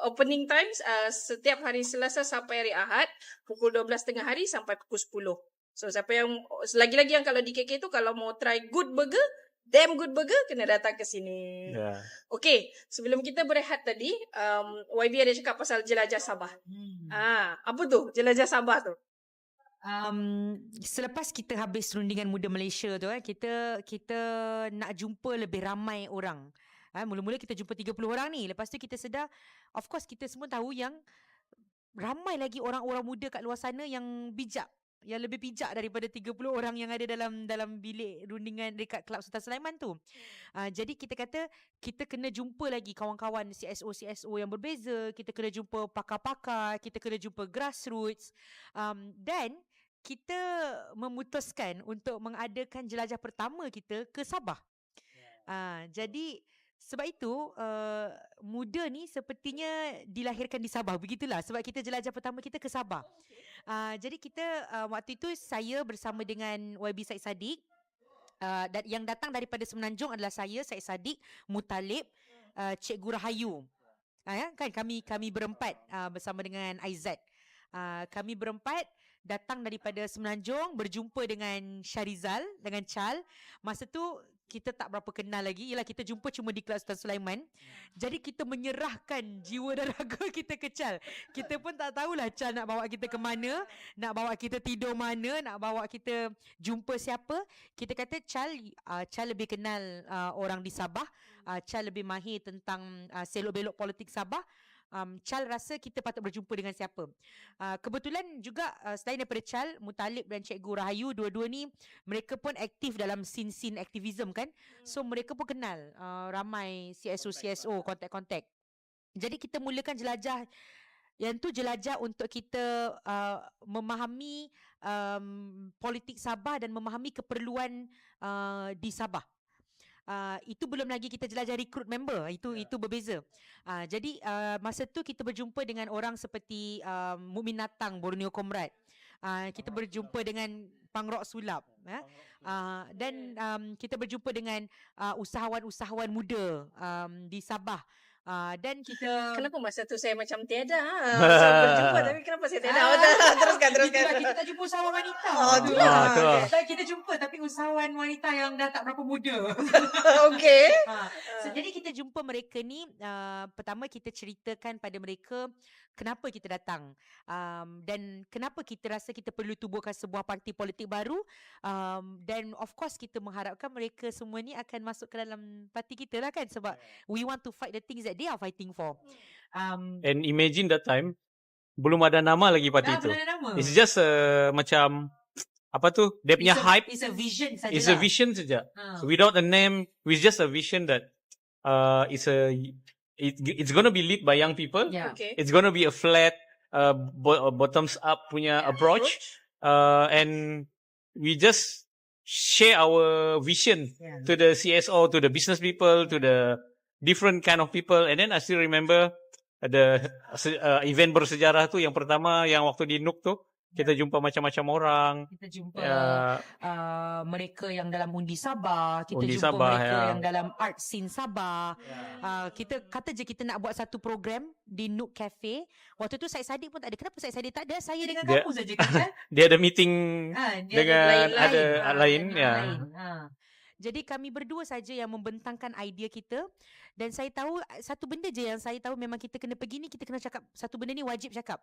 opening times setiap hari Selasa sampai hari Ahad pukul 12 tengah hari sampai pukul 10. So, siapa yang lagi-lagi yang kalau di KK tu kalau mau try good burger, Damn Good Burger, kena datang ke sini. Okey, sebelum kita berehat tadi, YB ada cakap pasal jelajah Sabah. Apa tu jelajah Sabah tu? Selepas kita habis rundingan Muda Malaysia tu, kita nak jumpa lebih ramai orang. Mula-mula kita jumpa 30 orang ni. Lepas tu kita sedar, of course kita semua tahu yang ramai lagi orang-orang muda kat luar sana yang bijak, yang lebih bijak daripada 30 orang yang ada dalam bilik rundingan dekat Kelab Sultan Sulaiman tu. Jadi kita kata kita kena jumpa lagi kawan-kawan CSO yang berbeza, kita kena jumpa pakar-pakar, kita kena jumpa grassroots, dan kita memutuskan untuk mengadakan jelajah pertama kita ke Sabah. Jadi sebab itu Muda ni sepertinya dilahirkan di Sabah. Begitulah sebab kita jelajah pertama kita ke Sabah. Jadi kita waktu itu saya bersama dengan YB Said Saddiq, yang datang daripada Semenanjung adalah saya, Said Saddiq, Mutalib, Cikgu Rahayu. Kan kami berempat bersama dengan Aizat. Kami berempat datang daripada Semenanjung, berjumpa dengan Syarizal, dengan Chal. Masa tu kita tak berapa kenal lagi. Yalah, kita jumpa cuma di Kelab Sultan Sulaiman. Jadi kita menyerahkan jiwa dan raga kita ke Chal. Kita pun tak tahulah Chal nak bawa kita ke mana, nak bawa kita tidur mana, nak bawa kita jumpa siapa. Kita kata Chal lebih kenal orang di Sabah. Chal lebih mahir tentang selok-belok politik Sabah. Chal rasa kita patut berjumpa dengan siapa. Kebetulan juga selain daripada Chal, Mutalib dan Cikgu Rahayu, dua-dua ni mereka pun aktif dalam scene aktivism kan. So mereka pun kenal ramai CSO, kontak-kontak. Jadi kita mulakan jelajah. Yang tu jelajah untuk kita memahami politik Sabah dan memahami keperluan di Sabah. Itu belum lagi kita jelajah rekrut member. Itu berbeza. Jadi masa tu kita berjumpa dengan orang seperti Mukmin Natang, Borneo Comrade. Kita berjumpa dengan Pangrok Sulap, dan kita berjumpa dengan usahawan-usahawan muda di Sabah. Dan kita, kenapa masa tu saya macam tiada berjumpa, tapi kenapa saya tiada? Teruskan. Kita tak jumpa usahawan wanita. Kita jumpa tapi usahawan wanita yang dah tak berapa muda. Okey. So, jadi kita jumpa mereka ni, pertama kita ceritakan pada mereka kenapa kita datang, dan kenapa kita rasa kita perlu tubuhkan sebuah parti politik baru, dan of course kita mengharapkan mereka semua ni akan masuk ke dalam parti kita lah kan, sebab we want to fight the things that they are fighting for. And imagine that time belum ada nama lagi parti itu. It's just macam apa tu? Dia punya hype. It's a vision saja. It's a vision saja. Without a name, with just a vision that it's going to be led by young people. Yeah. Okay. It's going to be a flat bottoms up punya approach. And we just share our vision to the CSO, to the business people, to the different kind of people. And then I still remember the event bersejarah tu yang pertama yang waktu di NUK tu, kita jumpa macam-macam orang. Kita jumpa Ya. mereka yang dalam undi Sabah, kita Undi jumpa Sabah, mereka ya. yang dalam art scene Sabah. Kita kata je kita nak buat satu program di Nook Cafe. Waktu tu Syed Saddiq pun tak ada. Kenapa Syed Saddiq tak ada? Saya dengan Dia- kamu saja kan? Dia ada meeting Dia dengan ada lain, dengan ya. lain. Jadi kami berdua saja yang membentangkan idea kita. Dan saya tahu satu benda je yang saya tahu memang kita kena pergi ni, kita kena cakap satu benda ni wajib cakap.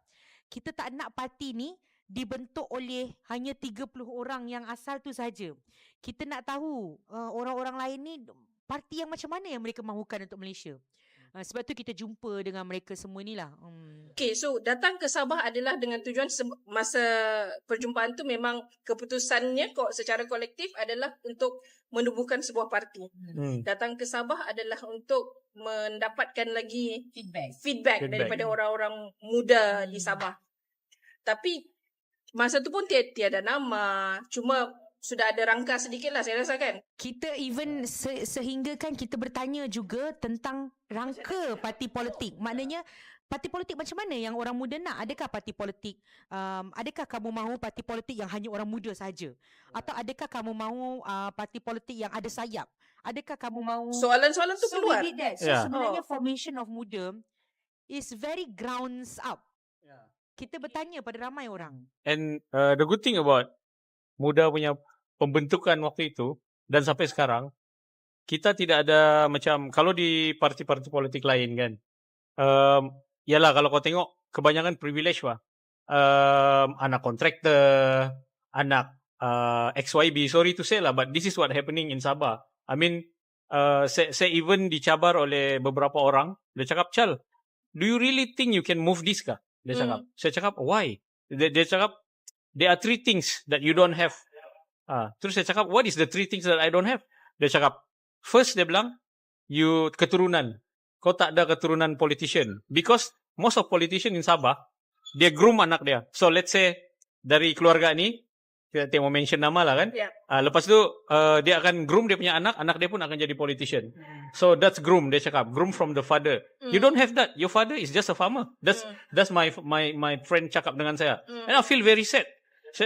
Kita tak nak parti ni dibentuk oleh hanya 30 orang yang asal tu saja. Kita nak tahu orang-orang lain ni parti yang macam mana yang mereka mahukan untuk Malaysia. Sebab tu kita jumpa dengan mereka semua ni lah. Okay, so datang ke Sabah adalah dengan tujuan masa perjumpaan tu memang keputusannya secara kolektif adalah untuk menubuhkan sebuah parti. Datang ke Sabah adalah untuk mendapatkan lagi feedback daripada orang-orang muda di Sabah. Tapi masa tu pun tiada nama, cuma sudah ada rangka sedikit lah saya rasa kan. Kita even sehingga kan kita bertanya juga tentang rangka parti politik. Maknanya parti politik macam mana yang orang muda nak? Adakah parti politik, adakah kamu mahu parti politik yang hanya orang muda saja? Atau adakah kamu mahu parti politik yang ada sayap? Adakah kamu mahu... Soalan-soalan tu keluar. We did that. So sebenarnya formation of muda is very grounds up. Kita bertanya pada ramai orang. And the good thing about muda punya pembentukan waktu itu dan sampai sekarang, kita tidak ada macam kalau di parti-parti politik lain kan. Yalah kalau kau tengok kebanyakan privilege lah. Anak kontraktor, anak XYB, sorry to say lah, but this is what happening in Sabah. I mean, saya even dicabar oleh beberapa orang. Dia cakap, Chal, do you really think you can move this kah? Dia cakap. Saya cakap, why? Dia cakap, there are 3 things that you don't have. Terus saya cakap, what is the 3 things that I don't have? Dia cakap, first dia bilang, you keturunan. Kau tak ada keturunan politician. Because most of politician in Sabah, dia groom anak dia. So let's say, dari keluarga ni, kita mau mention nama lah kan. Yeah. Lepas tu, dia akan groom dia punya anak dia pun akan jadi politician. So that's groom, dia cakap. Groom from the father. You don't have that. Your father is just a farmer. That's my friend cakap dengan saya. And I feel very sad.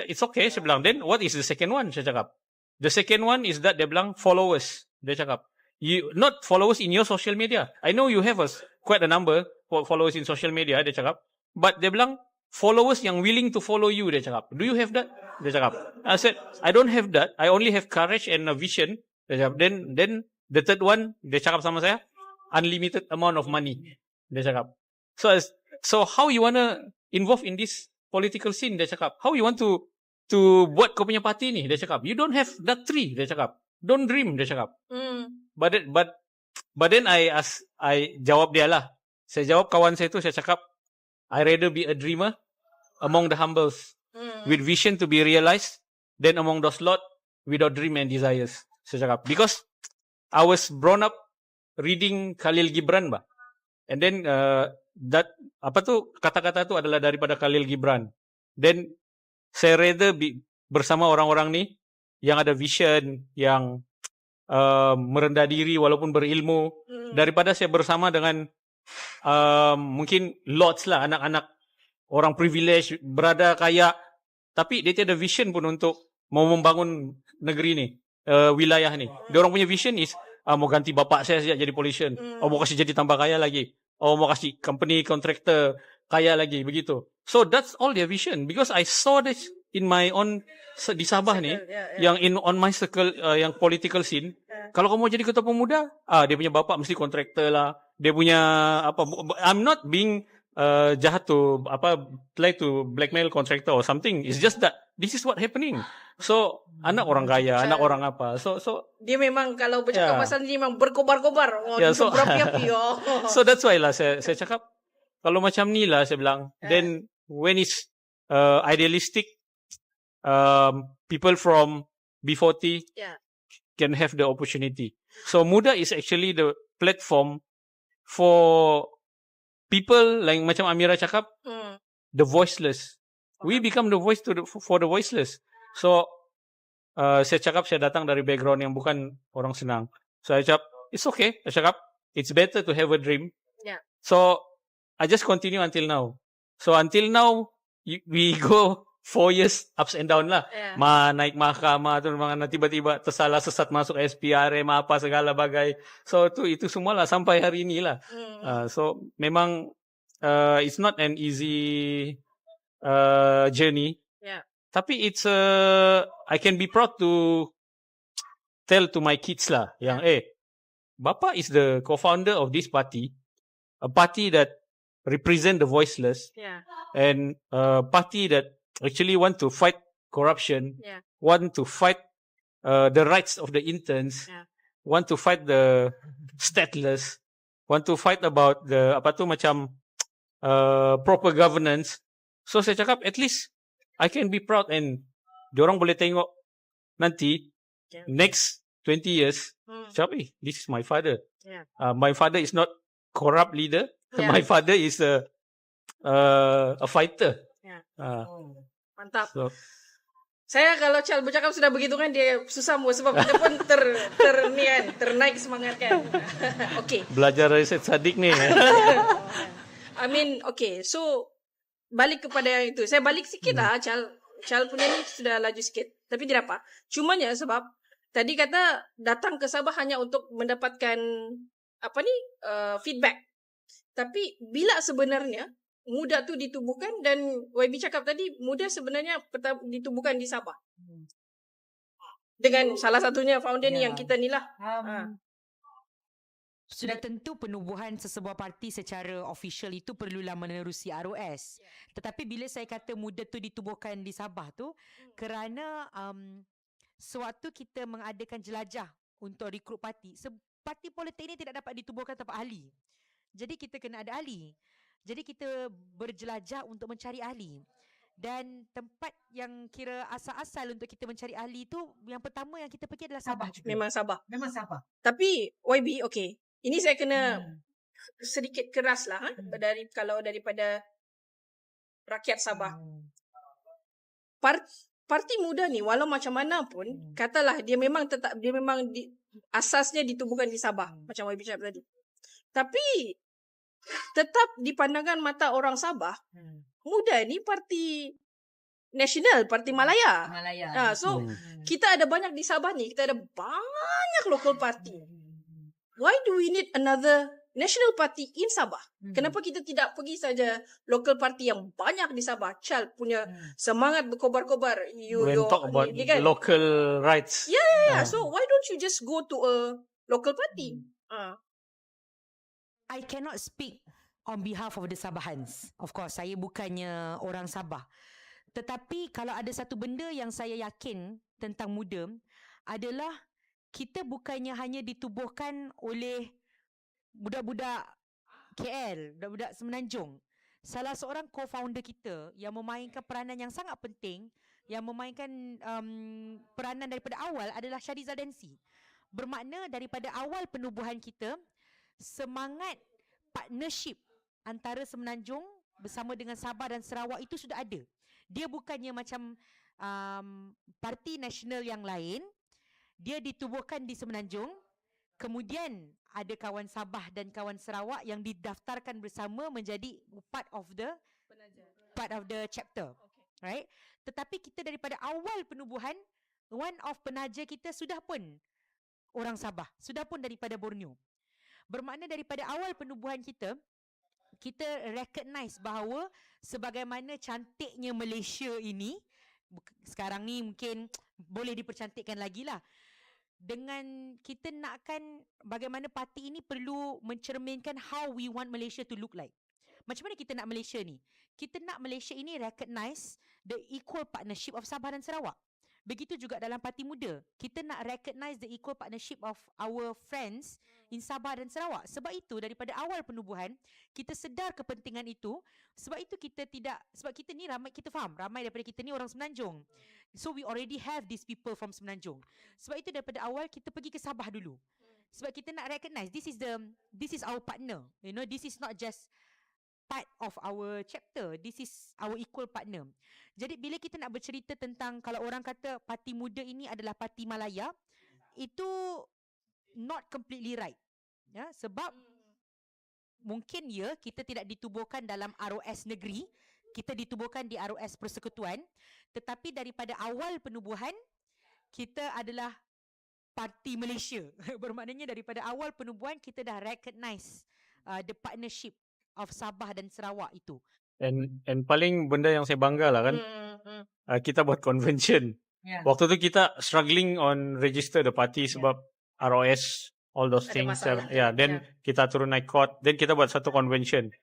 It's okay, saya bilang. Then, what is the second one? Saya cakap. The second one is that dia bilang followers. Dia cakap. You not followers in your social media. I know you have quite a number for followers in social media, dia cakap. But dia bilang, followers yang willing to follow you, dia cakap. Do you have that? Dia cakap. I said, I don't have that. I only have courage and a vision. Dia cakap. Then the third one, dia cakap sama saya, unlimited amount of money. Dia cakap. So how you wanna involve in this political scene, dia cakap. How you want to buat kau punya parti ni, dia cakap. You don't have that 3, dia cakap. Don't dream, dia cakap. But then I jawab dia lah. Saya jawab kawan saya tu, saya cakap, I rather be a dreamer among the humbles with vision to be realized than among those lot without dream and desires. Saya cakap. Because I was brought up reading Khalil Gibran bah. And then kata-kata tu adalah daripada Khalil Gibran. Then saya rather bersama orang-orang ni yang ada vision, yang merendah diri walaupun berilmu, daripada saya bersama dengan mungkin lots lah anak-anak orang privilege, berada kaya, tapi dia tiada vision pun untuk mau membangun negeri ni, wilayah ni. Dia orang punya vision is mau ganti bapak saya sejak jadi politician, mau kasih jadi tambah kaya lagi, mau kasih company contractor kaya lagi, begitu. So that's all their vision, because I saw this in my own di Sabah ni, yang on my circle, yang political scene. Kalau kamu jadi ketua pemuda, dia punya bapak mesti kontraktor lah, dia punya apa. I'm not being jahat to try to blackmail contractor or something. It's just that this is what happening. So anak orang kaya, anak orang apa. So dia memang kalau bercakap pasal ni memang berkobar-kobar. So berapi-api. So that's why lah saya cakap, kalau macam ni lah saya bilang, then when it's idealistic, people from B40 can have the opportunity. So Muda is actually the platform for people like macam Amira cakap, the voiceless. We become the voice for the voiceless. So saya cakap saya datang dari background yang bukan orang senang. So saya cakap it's okay. Saya cakap it's better to have a dream. So I just continue until now. So until now we go 4 years ups and down lah. Yeah. Naik mahkamah tu mana tiba-tiba tersalah sesat masuk SPRM apa segala bagai. So itu semualah sampai hari ni lah. So memang it's not an easy journey. Yeah. Tapi it's I can be proud to tell to my kids lah yang Bapa is the co-founder of this party, a party that represent the voiceless, and a party that actually want to fight corruption, want to fight the rights of the interns, want to fight the stateless, want to fight about the proper governance. So saya cakap at least I can be proud and diorang boleh tengok nanti next 20 years, cakap, this is my father. My father is not corrupt leader. My father is a fighter. Mantap. So, saya kalau Chal bercakap sudah begitu kan dia susah sebab kita pun ternaik semangat kan. Okay. Belajar dari Syed Saddiq ni. I mean, okay. So balik kepada yang itu. Saya balik sikit lah. Chal punya ni sudah laju sikit. Tapi tidak apa. Cumanya sebab tadi kata datang ke Sabah hanya untuk mendapatkan feedback. Tapi bila sebenarnya muda tu ditubuhkan dan YB cakap tadi muda sebenarnya ditubuhkan di Sabah. Dengan salah satunya founder ni yang kita ni lah. Sudah tentu penubuhan sesebuah parti secara official itu perlulah menerusi ROS. Tetapi bila saya kata muda tu ditubuhkan di Sabah tu kerana sewaktu kita mengadakan jelajah untuk rekrut parti, parti politik ini tidak dapat ditubuhkan tanpa ahli. Jadi kita kena ada ahli. Jadi kita berjelajah untuk mencari ahli. Dan tempat yang kira asal-asal untuk kita mencari ahli tu yang pertama yang kita pergi adalah Sabah. Memang Sabah. Tapi YB, okay. Ini saya kena sedikit keras lah daripada rakyat Sabah. Parti muda ni walau macam mana pun katalah dia memang asasnya ditubuhkan di Sabah macam YB cakap tadi. Tapi tetap di pandangan mata orang Sabah, muda ni parti nasional, parti Malaya. Kita ada banyak di Sabah ni, kita ada banyak local party. Why do we need another national party in Sabah? Kenapa kita tidak pergi saja local party yang banyak di Sabah? Chal punya semangat berkobar-kobar. When talk about local rights. Yeah. So why don't you just go to a local party? I cannot speak on behalf of the Sabahans. Of course, saya bukannya orang Sabah. Tetapi kalau ada satu benda yang saya yakin tentang muda adalah kita bukannya hanya ditubuhkan oleh budak-budak KL, budak-budak Semenanjung. Salah seorang co-founder kita yang memainkan peranan yang sangat penting, yang memainkan peranan daripada awal adalah Shahriza Dansi. Bermakna daripada awal penubuhan kita, semangat partnership antara Semenanjung bersama dengan Sabah dan Sarawak itu sudah ada. Dia bukannya macam parti nasional yang lain. Dia ditubuhkan di Semenanjung. Kemudian ada kawan Sabah dan kawan Sarawak yang didaftarkan bersama menjadi part of the chapter. Right? Tetapi kita daripada awal penubuhan, one of penaja kita sudah pun orang Sabah, sudah pun daripada Borneo. Bermakna daripada awal penubuhan kita recognize bahawa sebagaimana cantiknya Malaysia ini, sekarang ni mungkin boleh dipercantikkan lagi lah. Dengan kita nakkan bagaimana parti ini perlu mencerminkan how we want Malaysia to look like. Macam mana kita nak Malaysia ni? Kita nak Malaysia ini recognize the equal partnership of Sabah dan Sarawak. Begitu juga dalam parti muda. Kita nak recognize the equal partnership of our friends in Sabah dan Sarawak. Sebab itu daripada awal penubuhan kita sedar kepentingan itu. Sebab itu kita ni ramai, kita faham ramai daripada kita ni orang Semenanjung. So we already have these people from Semenanjung. Sebab itu daripada awal kita pergi ke Sabah dulu. Sebab kita nak recognize this is our partner. You know, this is not just part of our chapter. This is our equal partner. Jadi bila kita nak bercerita tentang kalau orang kata parti muda ini adalah parti Malaya, itu not completely right. Ya, sebab mungkin kita tidak ditubuhkan dalam ROS negeri, kita ditubuhkan di ROS Persekutuan, tetapi daripada awal penubuhan kita adalah Parti Malaysia. Bermaknanya daripada awal penubuhan kita dah recognize the partnership of Sabah dan Sarawak itu. And paling benda yang saya bangga lah kan, kita buat convention. Waktu tu kita struggling on register the party sebab ROS, all those Ada things. masalah. Then kita turun naik court. Then kita buat satu convention.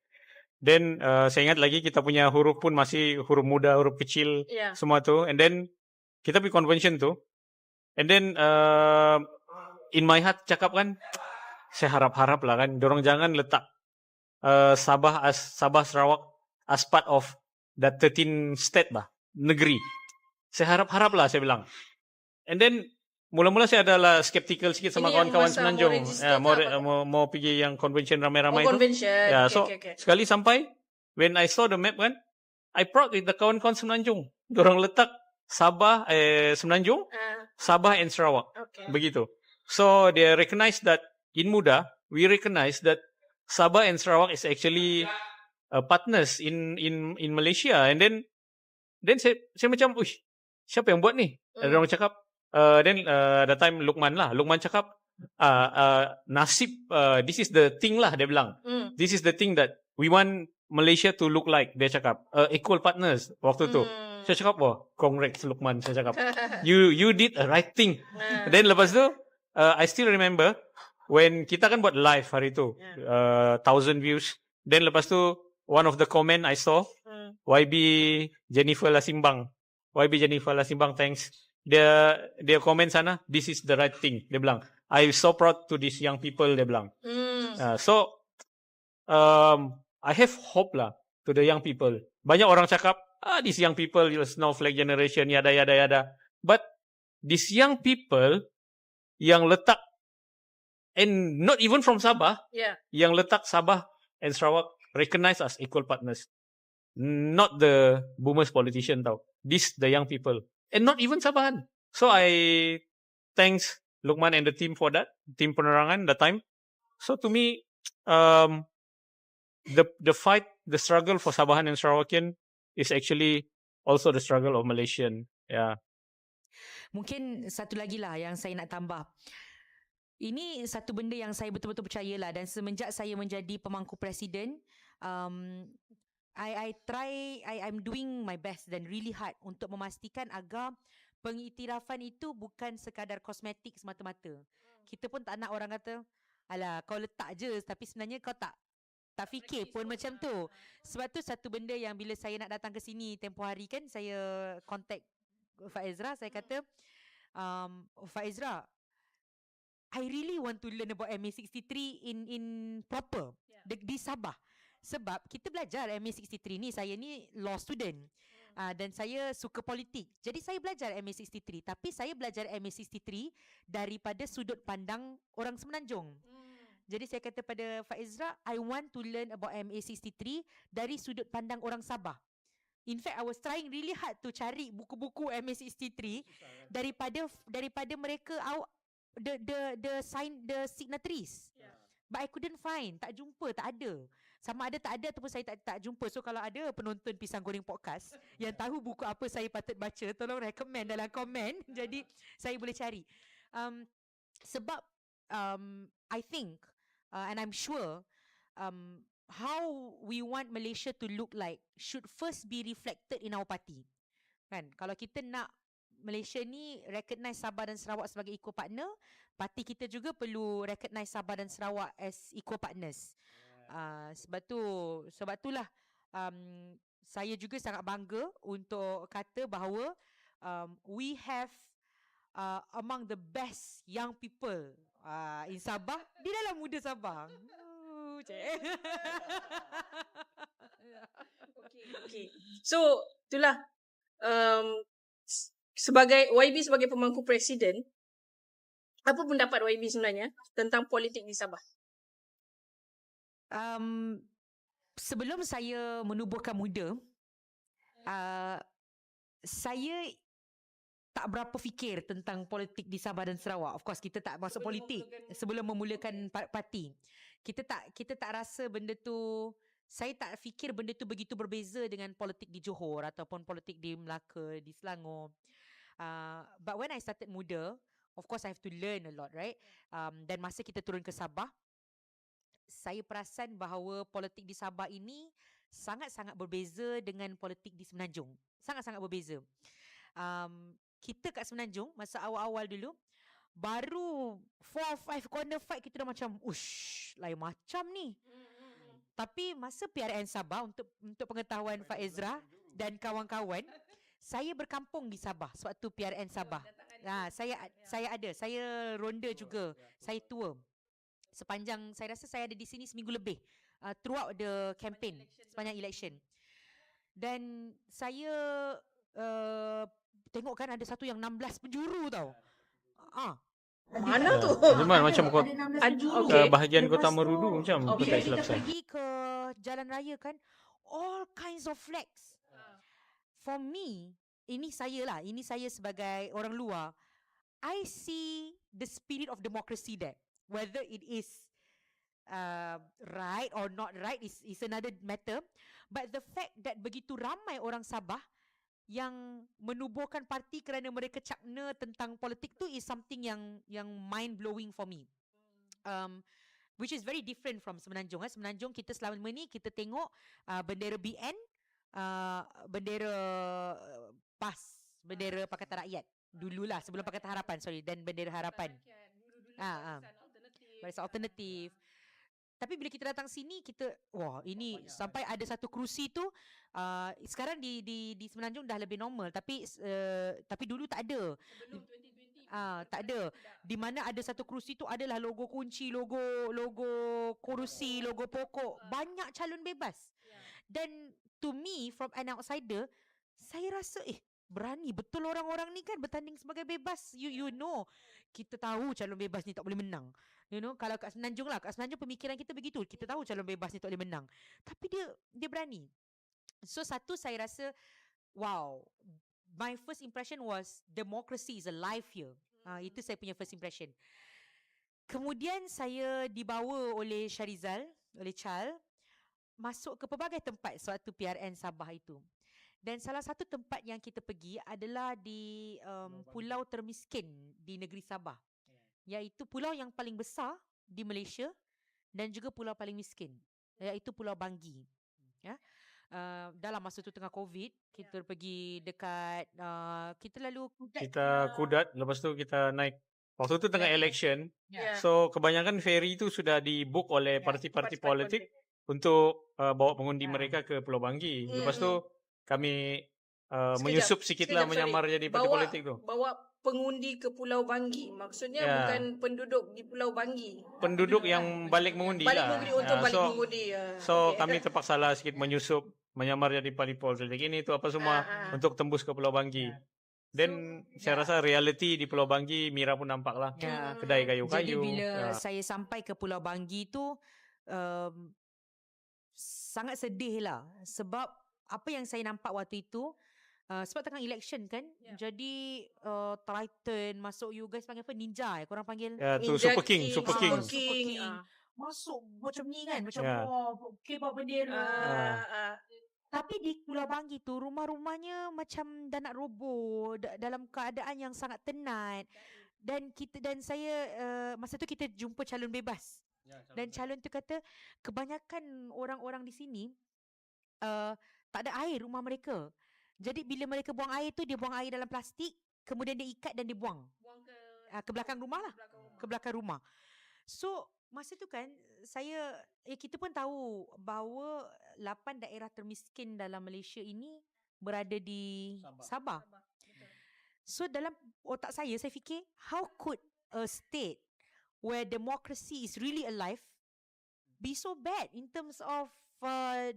Then saya ingat lagi kita punya huruf pun masih huruf muda, huruf kecil, semua tu. And then kita pergi convention tu. And then in my heart cakap kan, saya harap-harap lah kan, dorang jangan letak Sabah Sarawak as part of that 13 state bah, negeri. Saya harap-harap lah, saya bilang. And then mula-mula saya adalah skeptical sikit sama kawan-kawan Semenanjung. Mau pergi yang convention ramai-ramai tu. Convention. Sekali sampai, when I saw the map kan, I proud with the kawan-kawan Semenanjung. Dorang letak Sabah, Semenanjung, Sabah and Sarawak. Begitu. So they recognize that in Muda, we recognize that Sabah and Sarawak is actually partners in Malaysia. And then saya macam, siapa yang buat ni? Ada orang cakap, then that time Luqman cakap, nasib, this is the thing lah, dia bilang. This is the thing that we want Malaysia to look like, dia cakap. Equal partners waktu tu. Saya cakap, congrats Luqman, saya cakap. You did a right thing. Then lepas tu, I still remember, when kita kan buat live hari tu, 1,000 views. Then lepas tu, one of the comment I saw, YB Jennifer Lasimbang, thanks. Dia komen sana, this is the right thing, dia bilang. I'm so proud to these young people, dia bilang. So, I have hope lah to the young people. Banyak orang cakap, these young people, snowflake generation, yada. But these young people yang letak, and not even from Sabah, yang letak Sabah and Sarawak recognized as equal partners. Not the boomers politician tau. This the young people. And not even Sabahan. So I thanks Luqman and the team for that. Team penerangan that time. So to me, the fight, the struggle for Sabahan and Sarawakian is actually also the struggle of Malaysian. Yeah. Mungkin satu lagi lah yang saya nak tambah. Ini satu benda yang saya betul-betul percayalah, dan semenjak saya menjadi pemangku presiden, I'm doing my best dan really hard untuk memastikan agar pengiktirafan itu bukan sekadar kosmetik semata-mata. Kita pun tak nak orang kata, alah kau letak je, tapi sebenarnya kau tak fikir pun macam tu. Sebab tu satu benda yang bila saya nak datang ke sini tempoh hari kan, saya contact Faizra, saya kata, Faizra, I really want to learn about MA63 in proper di Sabah. Sebab kita belajar MA63 ni, saya ni law student, dan saya suka politik. Jadi saya belajar MA63, tapi saya belajar MA63 daripada sudut pandang orang Semenanjung. Jadi saya kata pada Faizra, I want to learn about MA63 dari sudut pandang orang Sabah. In fact, I was trying really hard to cari buku-buku MA63 daripada mereka the signatories. But I couldn't find. Tak jumpa, tak ada. Sama ada tak ada ataupun saya tak jumpa. So kalau ada penonton Pisang Goreng Podcast yang tahu buku apa saya patut baca, tolong recommend dalam komen. Jadi saya boleh cari. Sebab I think and I'm sure how we want Malaysia to look like should first be reflected in our party. Kan? Kalau kita nak Malaysia ni recognize Sabah dan Sarawak sebagai equal partner, parti kita juga perlu recognize Sabah dan Sarawak as equal partners. Sebab itulah saya juga sangat bangga untuk kata bahawa we have among the best young people in Sabah, di dalam Muda Sabah. Okay. So itulah sebagai YB sebagai pemangku presiden, apa pendapat YB sebenarnya tentang politik di Sabah? Sebelum saya menubuhkan Muda, saya tak berapa fikir tentang politik di Sabah dan Sarawak. Of course kita tak masuk politik sebelum memulakan parti. Kita tak rasa benda tu saya tak fikir benda tu begitu berbeza dengan politik di Johor ataupun politik di Melaka, di Selangor. But when I started muda, of course I have to learn a lot, right? Dan masa kita turun ke Sabah, saya perasan bahawa politik di Sabah ini sangat-sangat berbeza dengan politik di Semenanjung. Sangat-sangat berbeza. Kita kat Semenanjung, masa awal-awal dulu, baru 4 or 5 corner fight kita dah macam, ush, lain macam ni. Tapi masa PRN Sabah, untuk pengetahuan Faiz Ezra dan kawan-kawan, saya berkampung di Sabah sewaktu PRN Sabah. Saya ronda juga. Saya tour. Sepanjang, saya rasa saya ada di sini seminggu lebih, throughout the campaign, sepanjang election. Dan saya tengok kan ada satu yang 16 penjuru tau. Mana tu? Zaman macam bahagian Kota Merudu macam Bila tak kita silap saya. pergi ke jalan raya kan, all kinds of flags. For me, ini saya sebagai orang luar, I see the spirit of democracy there. Whether it is right or not right is another matter. But the fact that begitu ramai orang Sabah yang menubuhkan parti kerana mereka cakna tentang politik tu is something yang mind blowing for me. Which is very different from Semenanjung. Semenanjung kita selama ni kita tengok bendera BN, bendera PAS, bendera Pakatan Rakyat dululah sebelum Pakatan Harapan, dan bendera Harapan. Barisan alternatif. Tapi bila kita datang sini, kita ini sampai ada satu kerusi tu, sekarang di Semenanjung dah lebih normal, tapi dulu tak ada. Sebelum 2020 tak ada. Di mana ada satu kerusi tu adalah logo kunci, logo kerusi, logo pokok, banyak calon bebas. Dan to me, from an outsider, saya rasa berani betul orang-orang ni kan bertanding sebagai bebas. You know, kita tahu calon bebas ni tak boleh menang. You know, kalau kat Semenanjung kat Semenanjung pemikiran kita begitu. Kita tahu calon bebas ni tak boleh menang. Tapi dia berani. So satu, saya rasa, wow, my first impression was democracy is alive here. Itu saya punya first impression. Kemudian saya dibawa oleh Syarizal, oleh Chal, masuk ke pelbagai tempat sewaktu PRN Sabah itu. Dan salah satu tempat yang kita pergi adalah di pulau termiskin di negeri Sabah, iaitu pulau yang paling besar di Malaysia dan juga pulau paling miskin, iaitu Pulau Banggi. Dalam masa tu tengah COVID, kita pergi dekat kita lalu Kudat, lepas tu kita naik. Waktu tu tengah election. Yeah. So kebanyakan ferry tu sudah di-book oleh parti-parti politik untuk bawa pengundi mereka ke Pulau Banggi. Lepas tu kami menyusup sikitlah menyamar jadi parti politik tu. Bawa pengundi ke Pulau Banggi. Maksudnya bukan penduduk di Pulau Banggi. Penduduk yang balik mengundi balik lah. Mengundi untuk balik mengundi. So kami terpaksa lah sikit menyusup, menyamar jadi parti politik ini tu apa semua untuk tembus ke Pulau Banggi. Dan saya rasa reality di Pulau Banggi, Mira pun nampak lah. Kedai kayu-kayu. Jadi bila saya sampai ke Pulau Banggi tu, sangat sedih lah. Sebab apa yang saya nampak waktu itu, sebab tengah election kan, jadi Triton masuk, you guys panggil apa, ninja korang panggil? Tu Super King. Masuk macam ni kan, macam kibar bendera. Tapi di Pulau Banggi tu, rumah-rumahnya macam dah nak roboh, dalam keadaan yang sangat tenat. Dan saya masa tu kita jumpa calon bebas. Dan calon tu kata kebanyakan orang-orang di sini tak ada air rumah mereka. Jadi bila mereka buang air tu, dia buang air dalam plastik, kemudian dia ikat dan dia buang ke belakang rumah lah. Ke belakang rumah. So masa tu kan kita pun tahu bahawa 8 daerah termiskin dalam Malaysia ini berada di Sabah. So dalam otak saya fikir, how could a state where democracy is really alive be so bad in terms of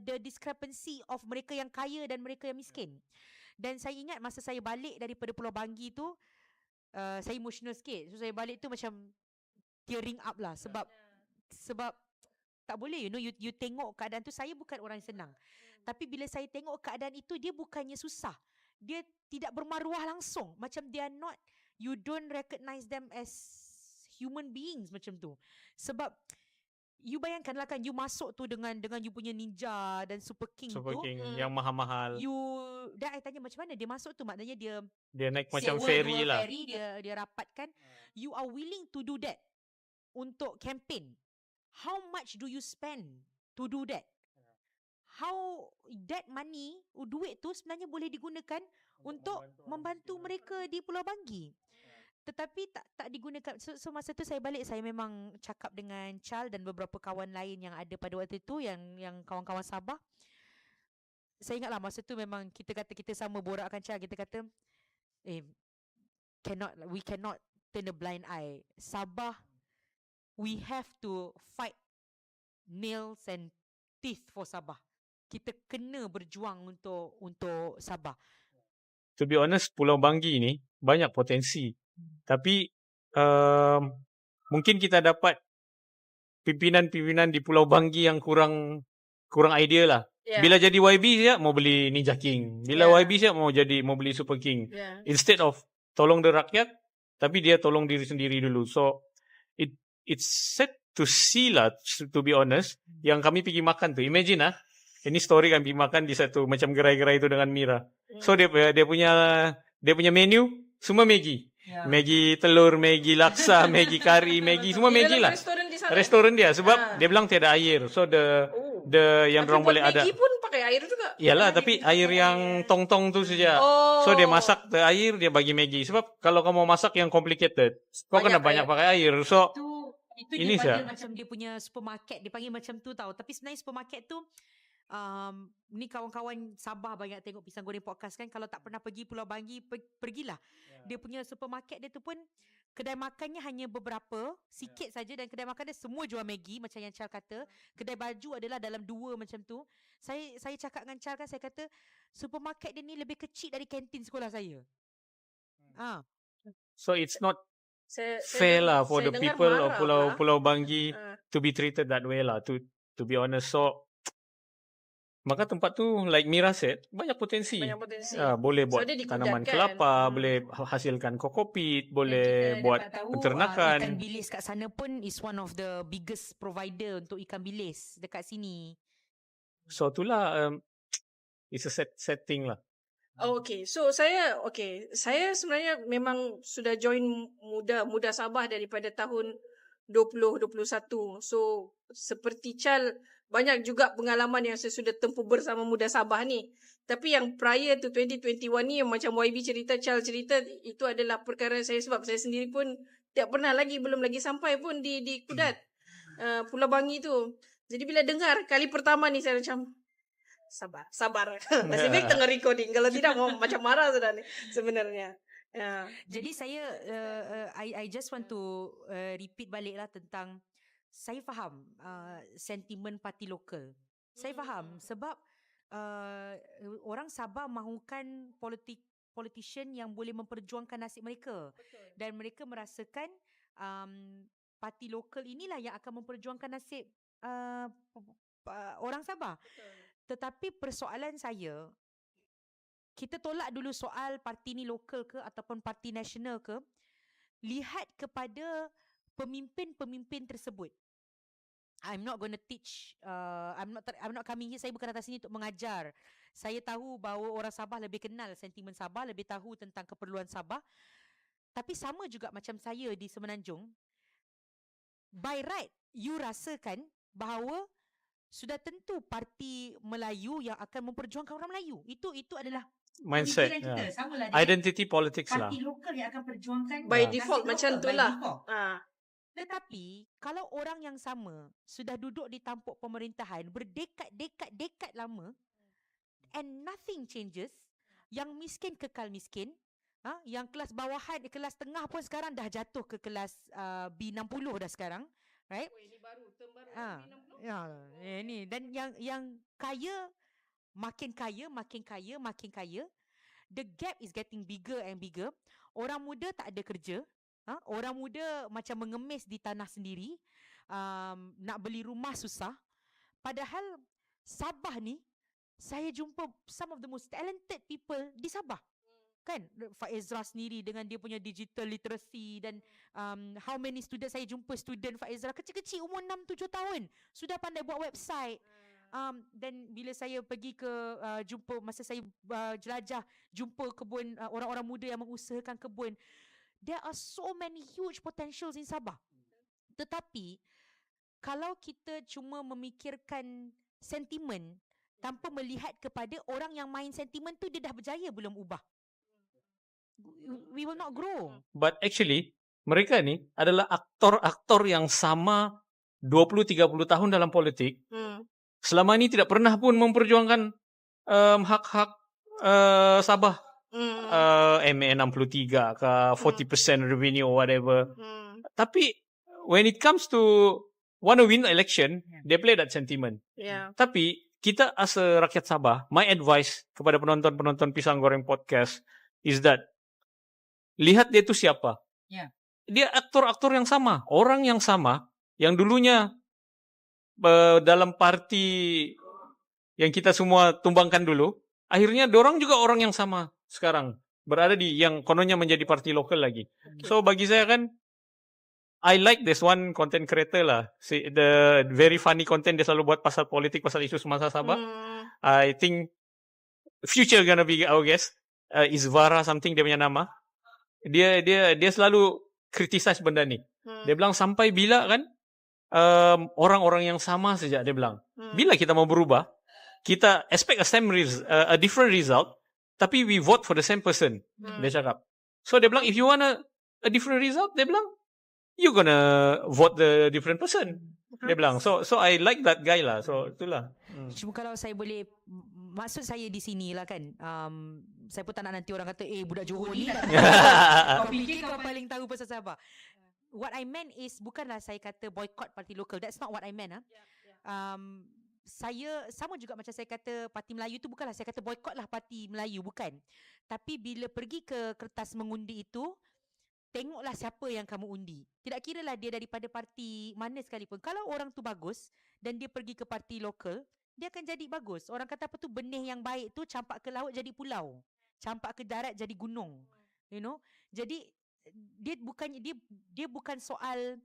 the discrepancy of mereka yang kaya dan mereka yang miskin. Dan saya ingat masa saya balik daripada Pulau Banggi tu, saya emotional sikit. So saya balik tu macam tearing up lah. Sebab tak boleh, you tengok keadaan tu. Saya bukan orang yang senang, tapi bila saya tengok keadaan itu, dia bukannya susah, dia tidak bermaruah langsung. Macam they are not, you don't recognize them as human beings macam tu. Sebab you bayangkanlah kan, you masuk tu dengan you punya Ninja dan Super King Super tu. King yang mahal-mahal. Dan I tanya macam mana dia masuk tu, maknanya dia naik macam sewa ferry dua lah. ferry, dia rapatkan. You are willing to do that untuk campaign. How much do you spend to do that? How that money, duit tu sebenarnya boleh digunakan untuk membantu mereka di Pulau Banggi. Tetapi tak digunakan. So masa tu saya balik, saya memang cakap dengan Chal dan beberapa kawan lain yang ada pada waktu itu, yang kawan-kawan Sabah. Saya ingatlah masa tu memang kita sama borakkan Chal, kita kata we cannot turn a blind eye. Sabah, we have to fight nails and teeth for Sabah. Kita kena berjuang untuk Sabah. To be honest, Pulau Banggi ni banyak potensi. Tapi mungkin kita dapat pimpinan-pimpinan di Pulau Banggi yang kurang idea lah. Bila jadi YB siap mau beli Ninja King. Bila YB siap mau beli Super King. Instead of tolong the rakyat, tapi dia tolong diri sendiri dulu. So it's sad to see lah, to be honest. Yang kami pergi makan tu, imagine lah, ini story kami pergi makan di satu macam gerai-gerai tu dengan Mira. So dia punya menu semua Maggi. Maggi telur, Maggi laksa, Maggi kari, Maggi semua Maggi lah. Restoran dia sebab dia bilang tiada air. So the yang orang boleh ada. Maggi pun pakai air juga. Iyalah, tapi air yang tong-tong tu saja. So dia masak the air, dia bagi Maggi. Sebab kalau kamu masak yang complicated, kau kena banyak pakai air. So itu ini dia panggil macam dia punya supermarket, dia panggil macam tu tau. Tapi sebenarnya supermarket tu ni kawan-kawan Sabah banyak tengok Pisang Goreng Podcast kan. Kalau tak pernah pergi Pulau Banggi, pergilah. Dia punya supermarket dia tu pun kedai makannya hanya beberapa, sikit saja, dan kedai makan dia semua jual Maggi macam yang Chal kata. Kedai baju adalah dalam 2 macam tu. Saya cakap dengan Chal kan, saya kata supermarket dia ni lebih kecil dari kantin sekolah saya. So it's not fair lah for the people of Pulau Banggi to be treated that way lah, to be honest. So maka tempat tu, like Mira said, banyak potensi. Boleh buat tanaman kelapa, boleh hasilkan kokopit, boleh buat peternakan. Ikan bilis kat sana pun is one of the biggest provider untuk ikan bilis dekat sini. So itulah, it's a sad thing lah. Okay, so saya sebenarnya memang sudah join muda Sabah daripada tahun 2021. So seperti Chal, banyak juga pengalaman yang saya sudah tempuh bersama muda Sabah ni. Tapi yang prior to 2021 ni, yang macam YB cerita, Chal cerita, itu adalah perkara saya, sebab saya sendiri pun belum lagi sampai pun di Kudat, Pulau Banggi tu. Jadi bila dengar kali pertama ni, saya macam sabar. Masih baik tengah recording. Kalau tidak mau macam marah sudah ni sebenarnya. Jadi saya I just want to repeat balik lah tentang, saya faham sentimen parti lokal. Saya faham sebab orang Sabah mahukan politician yang boleh memperjuangkan nasib mereka. Betul. Dan mereka merasakan parti lokal inilah yang akan memperjuangkan nasib orang Sabah. Betul. Tetapi persoalan saya, kita tolak dulu soal parti ni lokal ke ataupun parti nasional ke. Lihat kepada pemimpin-pemimpin tersebut. I'm not going to teach, I'm not coming here, saya bukan datang sini untuk mengajar. Saya tahu bahawa orang Sabah lebih kenal sentimen Sabah, lebih tahu tentang keperluan Sabah. Tapi sama juga macam saya di Semenanjung, by right, you rasakan bahawa sudah tentu parti Melayu yang akan memperjuangkan orang Melayu. Itu adalah mindset. Identity politics lah. Parti lokal yang akan perjuangkan by default macam tu lah. Tetapi kalau orang yang sama sudah duduk di tampuk pemerintahan berdekad-dekad lama, and nothing changes, yang miskin kekal miskin, yang kelas bawahan, kelas tengah pun sekarang dah jatuh ke kelas B60 dah sekarang, right? Ini baru, term baru B60. Ini, dan yang kaya makin kaya, the gap is getting bigger and bigger. Orang muda tak ada kerja. Orang muda macam mengemis di tanah sendiri, nak beli rumah susah. Padahal Sabah ni, saya jumpa some of the most talented people di Sabah. kan, Faizra sendiri dengan dia punya digital literacy dan how many student saya jumpa, student Faizra kecil-kecil umur 6-7 tahun sudah pandai buat website. Dan bila saya pergi ke jumpa, masa saya jelajah jumpa kebun, orang-orang muda yang mengusahakan kebun, there are so many huge potentials in Sabah. Tetapi kalau kita cuma memikirkan sentimen tanpa melihat kepada orang yang main sentimen tu, dia dah berjaya belum ubah, we will not grow. But actually mereka ni adalah aktor-aktor yang sama 20-30 tahun dalam politik. Selama ni tidak pernah pun memperjuangkan hak-hak Sabah. MA 63 ke 40% revenue or whatever. Tapi when it comes to want to win election, they play that sentiment. Tapi kita as a rakyat Sabah, my advice kepada penonton-penonton Pisang Goreng Podcast is that lihat dia tu siapa. Dia aktor-aktor yang sama, orang yang sama, yang dulunya dalam parti yang kita semua tumbangkan dulu, akhirnya dorang juga orang yang sama sekarang berada di yang kononnya menjadi parti lokal lagi. So bagi saya kan, I like this one content creator lah. The very funny content dia selalu buat pasal politik, pasal isu semasa Sabah. I think future gonna be our guest. Izvara something dia punya nama. Dia selalu criticize benda ni. Dia bilang sampai bila kan orang-orang yang sama saja, dia bilang. Bila kita mau berubah, kita expect a different result, tapi we vote for the same person. Dia cakap. So dia bilang if you want a different result, dia bilang you gonna vote the different person. Dia bilang. So I like that guy lah. So itulah. Cuma kalau saya boleh, maksud saya di sini lah kan, saya pun tak nak nanti orang kata budak Johor ni kau fikir kau paling tahu pasal Sabah. What I meant is, bukanlah saya kata boycott parti lokal. That's not what I meant. Saya sama juga macam saya kata parti Melayu tu, bukanlah saya kata boycott lah parti Melayu, bukan. Tapi bila pergi ke kertas mengundi itu, tengoklah siapa yang kamu undi. Tidak kiralah dia daripada parti mana sekalipun. Kalau orang tu bagus dan dia pergi ke parti lokal, dia akan jadi bagus. Orang kata apa tu, benih yang baik tu campak ke laut jadi pulau, campak ke darat jadi gunung. You know. Jadi dia bukan soal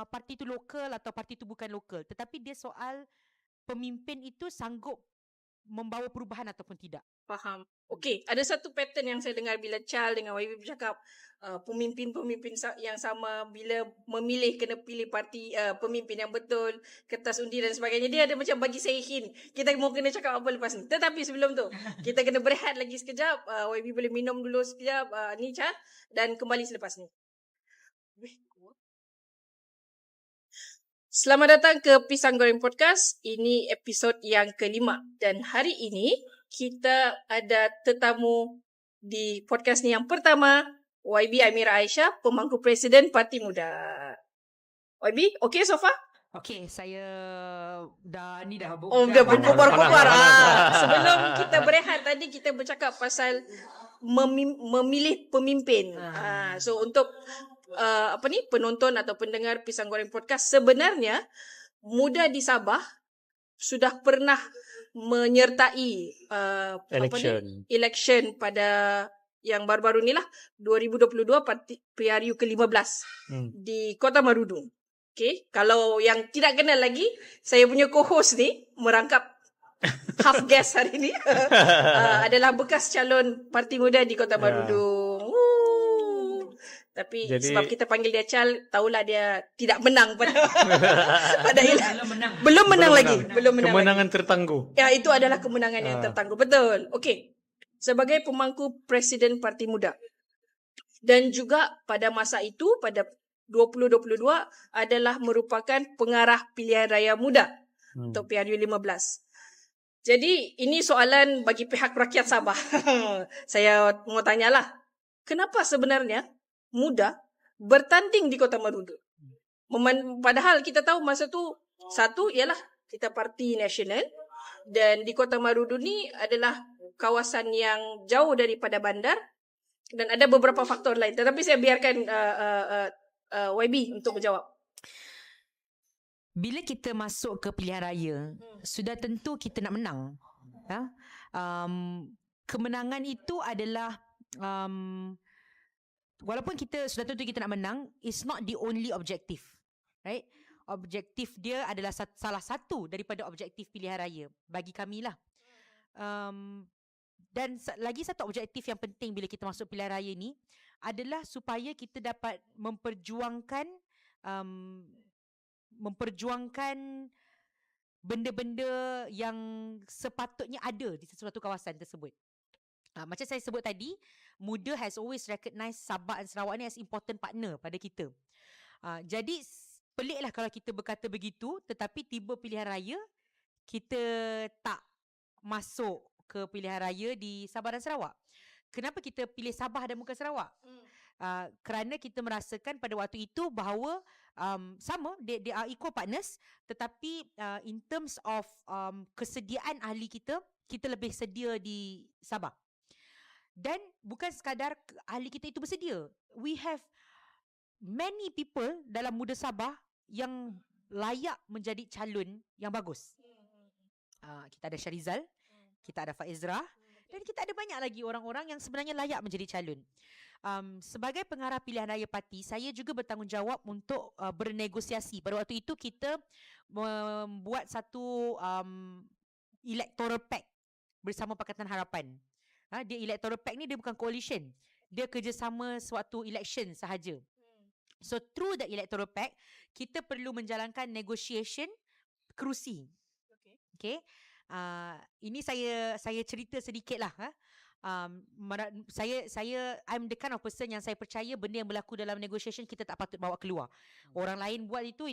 parti tu lokal atau parti tu bukan lokal, tetapi dia soal pemimpin itu sanggup membawa perubahan ataupun tidak. Faham. Okey, ada satu pattern yang saya dengar bila Chal dengan YB bercakap, pemimpin-pemimpin yang sama bila memilih kena pilih parti pemimpin yang betul, kertas undi dan sebagainya. Dia ada macam bagi saya hint, kita mau kena cakap apa lepas ni. Tetapi sebelum tu, kita kena berehat lagi sekejap. YB boleh minum dulu sekejap, ni Chal, dan kembali selepas ni. Selamat datang ke Pisang Goreng Podcast. Ini episod yang ke-5. Dan hari ini kita ada tetamu di podcast ni. Yang pertama, YB Amira Aisyah, pemangku Presiden Parti Muda. YB, okey so far? Okey, saya dah dah dah berkobar-kobar. Sebelum kita berehat tadi, kita bercakap pasal memilih pemimpin. So untuk penonton atau pendengar Pisang Goreng Podcast, sebenarnya muda di Sabah sudah pernah menyertai election pada yang baru-baru ni lah, 2022 PRU ke-15 di Kota Marudu. Okay, kalau yang tidak kenal lagi, saya punya co-host ni merangkap half guest hari ni adalah bekas calon Parti Muda di Kota Marudu. Tapi sebab kita panggil dia Chal, tahulah dia tidak menang pada belum menang lagi. Kemenangan tertangguh. Ya, itu adalah kemenangan yang tertangguh. Betul. Okey. Sebagai pemangku Presiden Parti Muda. Dan juga pada masa itu, pada 2022 adalah merupakan pengarah pilihan raya muda untuk PRU 15. Jadi ini soalan bagi pihak rakyat Sabah. Saya mau tanyalah, kenapa sebenarnya muda bertanding di Kota Marudu? Padahal kita tahu masa tu, satu ialah kita parti nasional, dan di Kota Marudu ni adalah kawasan yang jauh daripada bandar, dan ada beberapa faktor lain. Tetapi saya biarkan YB untuk menjawab. Bila kita masuk ke pilihan raya, sudah tentu kita nak menang. Kemenangan itu adalah walaupun kita sudah tentu kita nak menang, it's not the only objective, right? Objektif dia adalah salah satu daripada objektif pilihan raya bagi kami lah. Dan lagi satu objektif yang penting bila kita masuk pilihan raya ni adalah supaya kita dapat memperjuangkan benda-benda yang sepatutnya ada di sesuatu kawasan tersebut. Macam saya sebut tadi, Muda has always recognized Sabah dan Sarawak ni as important partner pada kita. Jadi peliklah kalau kita berkata begitu, tetapi tiba pilihan raya kita tak masuk ke pilihan raya di Sabah dan Sarawak. Kenapa kita pilih Sabah dan bukan Sarawak? Kerana kita merasakan pada waktu itu bahawa sama, they are equal partners, tetapi in terms of kesediaan ahli kita lebih sedia di Sabah. Dan bukan sekadar ahli kita itu bersedia, we have many people dalam Muda Sabah yang layak menjadi calon yang bagus. Kita ada Syarizal, kita ada Faizrah, dan kita ada banyak lagi orang-orang yang sebenarnya layak menjadi calon. Sebagai pengarah pilihan raya parti, saya juga bertanggungjawab untuk bernegosiasi. Pada waktu itu kita membuat satu electoral pact bersama Pakatan Harapan. Dia electoral pact ni dia bukan coalition, dia kerjasama suatu election sahaja. So through the electoral pact, kita perlu menjalankan negotiation kerusi. Okay. Ini saya cerita sedikit lah. I'm the kind of person yang saya percaya benda yang berlaku dalam negotiation kita tak patut bawa keluar. Orang lain buat itu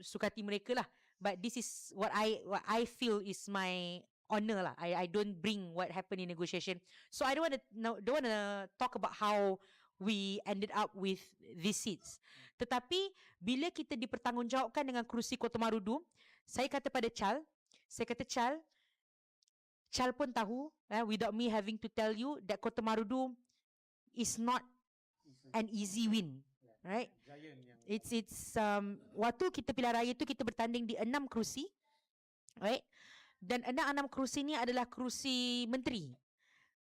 sukati mereka lah. But this is what I feel is my honor lah. I don't bring what happened in negotiation. So I don't want to talk about how we ended up with these seats. Tetapi bila kita dipertanggungjawabkan dengan kerusi Kota Marudu, saya kata pada Chal pun tahu, without me having to tell you, that Kota Marudu is not an easy win, right? It's waktu kita pilihan raya tu kita bertanding di 6 kerusi, right? Dan 6 kerusi ni adalah kerusi menteri.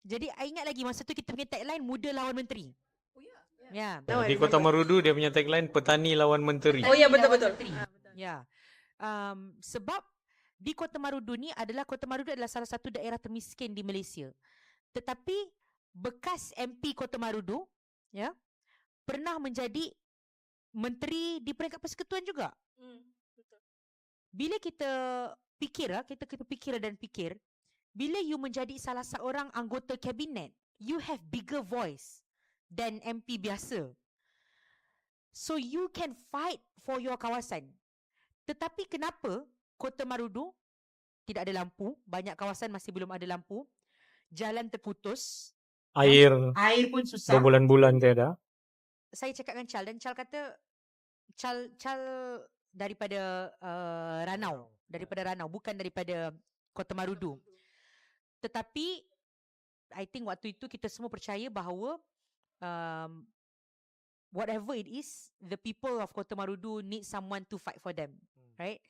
Jadi I ingat lagi masa tu kita punya tagline muda lawan menteri. Ya. Di Kota Marudu dia punya tagline petani lawan menteri. Oh ya, betul. Ya. Sebab di Kota Marudu ni adalah salah satu daerah termiskin di Malaysia. Tetapi bekas MP Kota Marudu pernah menjadi menteri di peringkat persekutuan juga. Betul. Bila kita fikir, bila you menjadi salah seorang anggota kabinet, you have bigger voice than MP biasa. So you can fight for your kawasan. Tetapi kenapa Kota Marudu tidak ada lampu? Banyak kawasan masih belum ada lampu. Jalan terputus. Air pun susah. Berbulan-bulan tiada. Saya cakap dengan Chal dan Chal kata Chal daripada Ranau, bukan daripada Kota Marudu. Tetapi I think waktu itu kita semua percaya bahawa whatever it is, the people of Kota Marudu need someone to fight for them, right?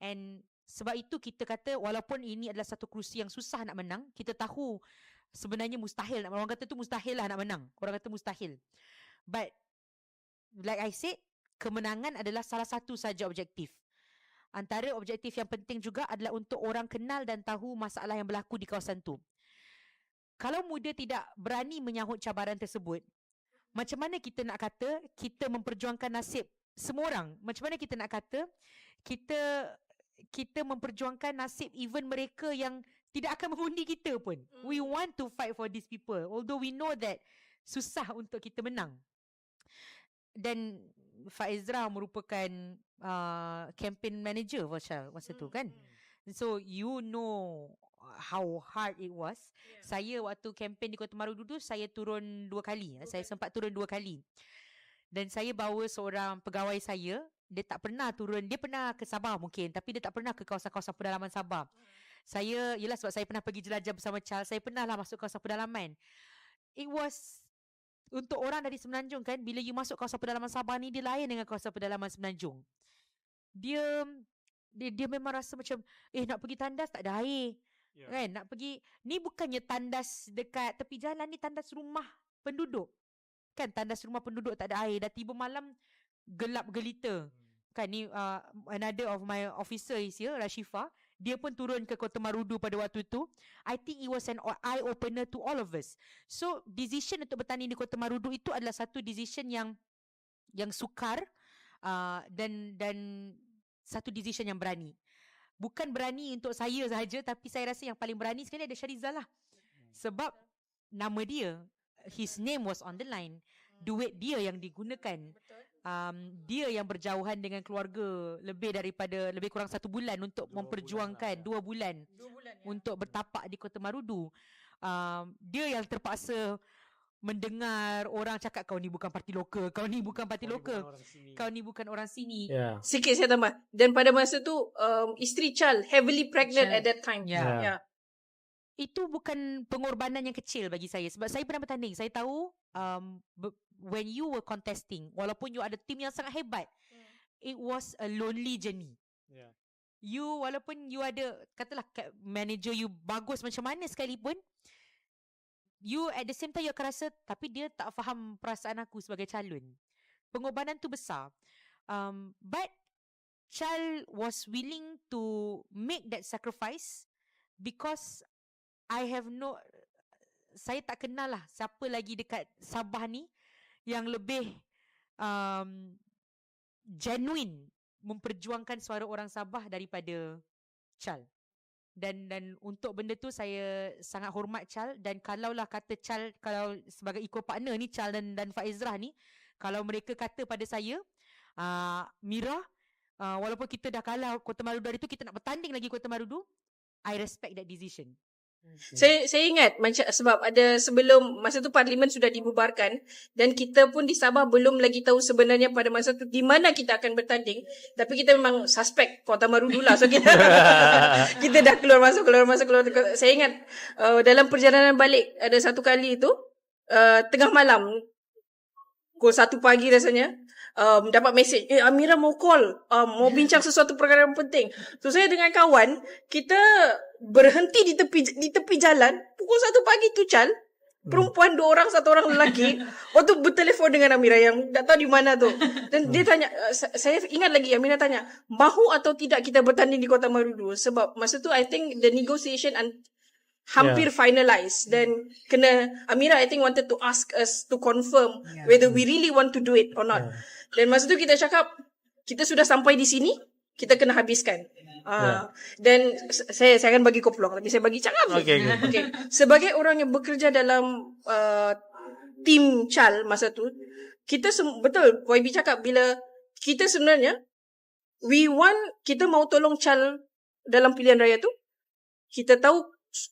And sebab itu kita kata walaupun ini adalah satu kerusi yang susah nak menang, kita tahu sebenarnya mustahil. Orang kata tu mustahil lah nak menang. Orang kata mustahil. But like I said, kemenangan adalah salah satu saja objektif. Antara objektif yang penting juga adalah untuk orang kenal dan tahu masalah yang berlaku di kawasan tu. Kalau Muda tidak berani menyahut cabaran tersebut, macam mana kita nak kata kita memperjuangkan nasib semua orang? Macam mana kita nak kata kita memperjuangkan nasib even mereka yang tidak akan mengundi kita pun? We want to fight for these people, although we know that susah untuk kita menang. Dan Faizrah merupakan campaign manager masa tu kan. So you know how hard it was. Saya waktu campaign di Kota Marudu tu saya turun 2 kali. Saya sempat turun 2 kali. Dan saya bawa seorang pegawai saya, dia tak pernah turun. Dia pernah ke Sabah mungkin, tapi dia tak pernah ke kawasan-kawasan pedalaman Sabah. Saya, yelah sebab saya pernah pergi jelajah bersama Charles, saya pernah lah masuk kawasan pedalaman. It was untuk orang dari Semenanjung kan, bila you masuk kawasan pedalaman Sabah ni, dia lain dengan kawasan pedalaman Semenanjung. Dia memang rasa macam nak pergi tandas tak ada air, Kan nak pergi, ni bukannya tandas dekat tepi jalan, ni tandas rumah penduduk. Kan tandas rumah penduduk tak ada air, dah tiba malam gelap gelita. Kan ni another of my officer is here, Rashifa. Dia pun turun ke Kota Marudu pada waktu tu. I think it was an eye opener to all of us. So decision untuk bertanding di Kota Marudu itu adalah satu decision yang sukar, dan satu decision yang berani. Bukan berani untuk saya sahaja, tapi saya rasa yang paling berani sekali ada Syarizal lah. Sebab nama dia, his name was on the line. Duit dia yang digunakan. Dia yang berjauhan dengan keluarga lebih kurang 1 bulan untuk memperjuangkan 2 bulan untuk bertapak di Kota Marudu. Dia yang terpaksa mendengar orang cakap, kau ni bukan parti lokal, kau ni bukan parti lokal, kau ni bukan orang sini. Sikit saya tambah. Dan pada masa tu isteri Chal heavily pregnant at that time. Itu bukan pengorbanan yang kecil bagi saya. Sebab saya pernah bertanding. Saya tahu when you were contesting, walaupun you ada tim yang sangat hebat, it was a lonely journey. You, walaupun you ada, katalah manager you bagus macam mana sekalipun, you at the same time you akan rasa, tapi dia tak faham perasaan aku sebagai calon. Pengorbanan tu besar. But Chal was willing to make that sacrifice because saya tak kenal lah siapa lagi dekat Sabah ni yang lebih genuine memperjuangkan suara orang Sabah daripada Chal. Dan untuk benda tu saya sangat hormat Chal. Dan kalaulah kata Chal, kalau sebagai eco-partner ni Chal dan Faizrah ni, kalau mereka kata pada saya, Mira, walaupun kita dah kalah Kota Marudu hari tu, kita nak bertanding lagi Kota Marudu, I respect that decision. Saya ingat sebab ada sebelum masa tu parlimen sudah dibubarkan dan kita pun di Sabah belum lagi tahu sebenarnya pada masa tu di mana kita akan bertanding, tapi kita memang suspek Kota Marudu lah, so kita kita dah keluar masuk. Saya ingat dalam perjalanan balik ada satu kali tu tengah malam pukul 1 pagi rasanya, dapat mesej, Amira mau call, mau bincang sesuatu perkara yang penting. So saya dengan kawan, kita berhenti di tepi jalan pukul 1 pagi tu Chal, perempuan 2 orang, 1 orang lelaki, waktu bertelefon dengan Amira yang tak tahu di mana tu. Dan dia tanya, saya ingat lagi Amira tanya, mahu atau tidak kita bertanding di Kota Marudu? Sebab masa tu I think the negotiation hampir finalized. Dan Amira I think wanted to ask us to confirm whether we really want to do it or not. Dan masa tu kita cakap, kita sudah sampai di sini, kita kena habiskan. Dan saya akan bagi kau peluang, tapi saya bagi cakap. Okay. Sebagai orang yang bekerja dalam tim Chal masa tu, kita betul YB cakap, bila kita sebenarnya kita mau tolong Chal dalam pilihan raya tu, kita tahu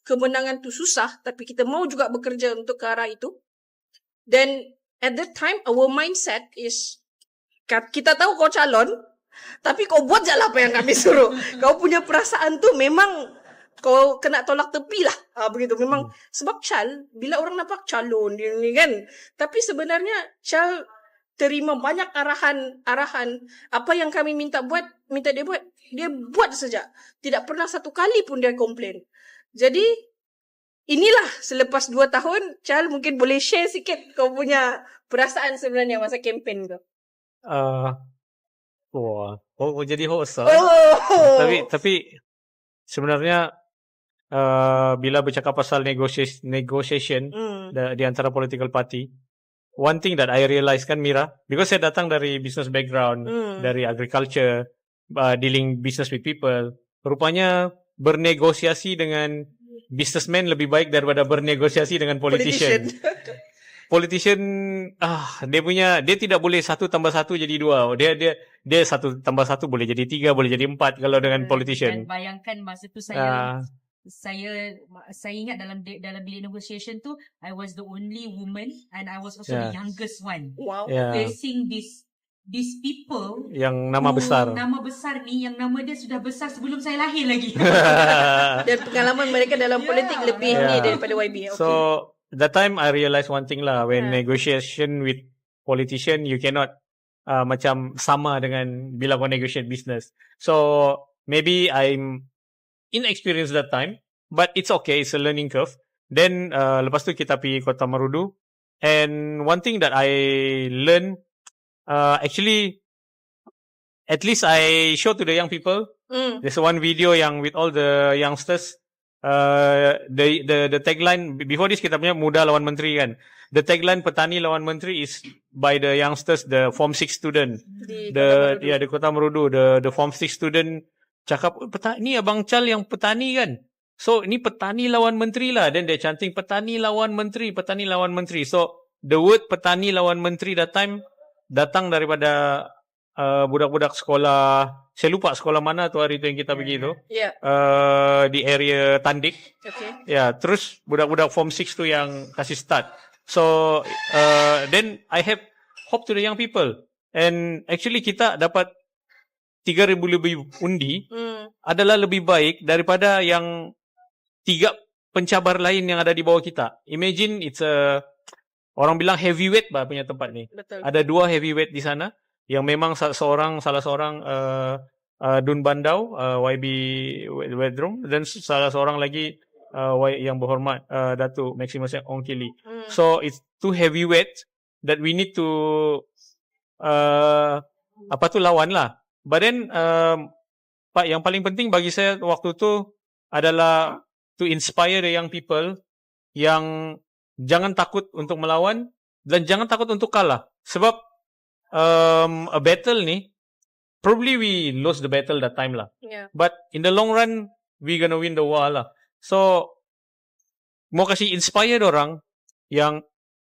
kemenangan tu susah, tapi kita mau juga bekerja untuk ke arah itu. Dan at that time our mindset is, kita tahu kau calon, tapi kau buat je lah apa yang kami suruh. Kau punya perasaan tu memang kau kena tolak tepi lah. Begitu memang. Sebab Chal, bila orang nampak calon dia ni kan, tapi sebenarnya Chal terima banyak arahan apa yang kami minta dia buat, dia buat saja. Tidak pernah satu kali pun dia komplain. Jadi inilah selepas 2 tahun, Chal mungkin boleh share sikit kau punya perasaan sebenarnya masa kempen tu. Jadi host Tapi sebenarnya bila bercakap pasal negotiation di antara political party, one thing that I realize kan Mira, because saya datang dari business background, dari agriculture, dealing business with people, rupanya bernegosiasi dengan businessman lebih baik daripada bernegosiasi dengan politician. Politician dia tidak boleh 1 tambah 1 jadi 2. Dia 1 tambah 1 boleh jadi 3, boleh jadi 4 kalau dengan politician. Dan bayangkan masa tu saya ingat dalam bilik negotiation tu, I was the only woman and I was also the youngest one. Wow. Facing these people yang nama besar ni, yang nama dia sudah besar sebelum saya lahir lagi. Dan pengalaman mereka dalam politik lebih ni daripada YB. Okay. So that time I realized one thing lah, when negotiation with politician, you cannot macam sama dengan bila kau negotiate business. So maybe I'm inexperienced that time, but it's okay, it's a learning curve. Then lepas tu kita pergi Kota Marudu, and one thing that I learn, actually, at least I show to the young people. There's one video yang with all the youngsters. The tagline before this kita punya muda lawan menteri kan. The tagline petani lawan menteri is by the youngsters, the Form 6 student. The Kota Marudu, the Form 6 student cakap, ni Abang Chal yang petani kan. So ni petani lawan menteri lah. Then they chanting petani lawan menteri, petani lawan menteri. So the word petani lawan menteri that time datang daripada budak-budak sekolah. Saya lupa sekolah mana tu hari tu yang kita pergi tu. Di area Tandik. Terus budak-budak Form 6 tu yang kasih start. So then I have hope to the young people. And actually kita dapat 3,000 lebih undi adalah lebih baik daripada yang 3 pencabar lain yang ada di bawah kita. Imagine it's orang bilang heavyweight bah punya tempat ni. Betul. Ada 2 heavyweight di sana yang memang salah seorang Dun Bandau, YB Wedrum, dan salah seorang lagi yang berhormat Datuk Maximus Ongkili. So it's 2 heavyweight that we need to lawan lah. But then Pak, yang paling penting bagi saya waktu tu adalah to inspire the young people yang jangan takut untuk melawan dan jangan takut untuk kalah. Sebab a battle ni, probably we lost the battle that time lah. But in the long run, we gonna win the war lah. So, mau kasih inspire orang yang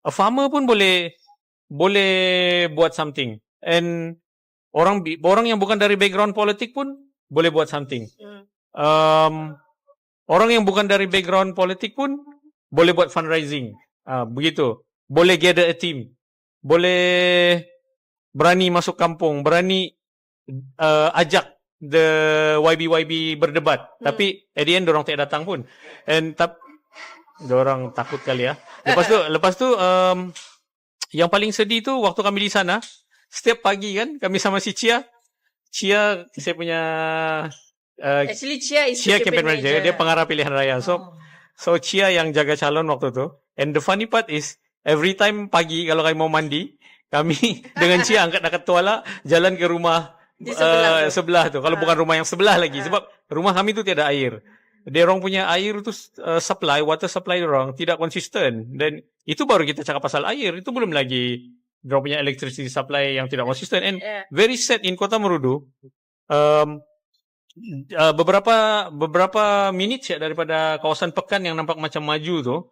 a farmer pun boleh buat something. And orang yang bukan dari background politik pun boleh buat something. Orang yang bukan dari background politik pun boleh buat fundraising. Begitu. Boleh gather a team. Boleh berani masuk kampung, berani ajak the YB berdebat. Tapi at the end dorang tak datang pun. And dorang takut kali ya. Lepas tu yang paling sedih tu waktu kami di sana, setiap pagi kan kami sama si Chia saya punya actually Chia campaign manager, dia pengarah pilihan raya. So Chia yang jaga calon waktu tu. And the funny part is every time pagi kalau kami mau mandi, kami dengan Chia angkat tuala jalan ke rumah di sebelah tu. Kalau bukan rumah yang sebelah lagi, sebab rumah kami tu tiada air. Dia orang punya air tu water supply orang tidak konsisten. Dan itu baru kita cakap pasal air. Itu belum lagi dia orang punya electricity supply yang tidak konsisten. And very sad in Kota Marudu. Beberapa minit ya daripada kawasan Pekan yang nampak macam maju tu,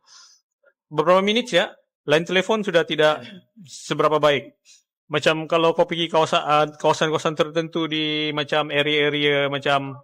beberapa minit ya line telefon sudah tidak seberapa baik. Macam kalau kau pergi kawasan-kawasan tertentu di macam area-area macam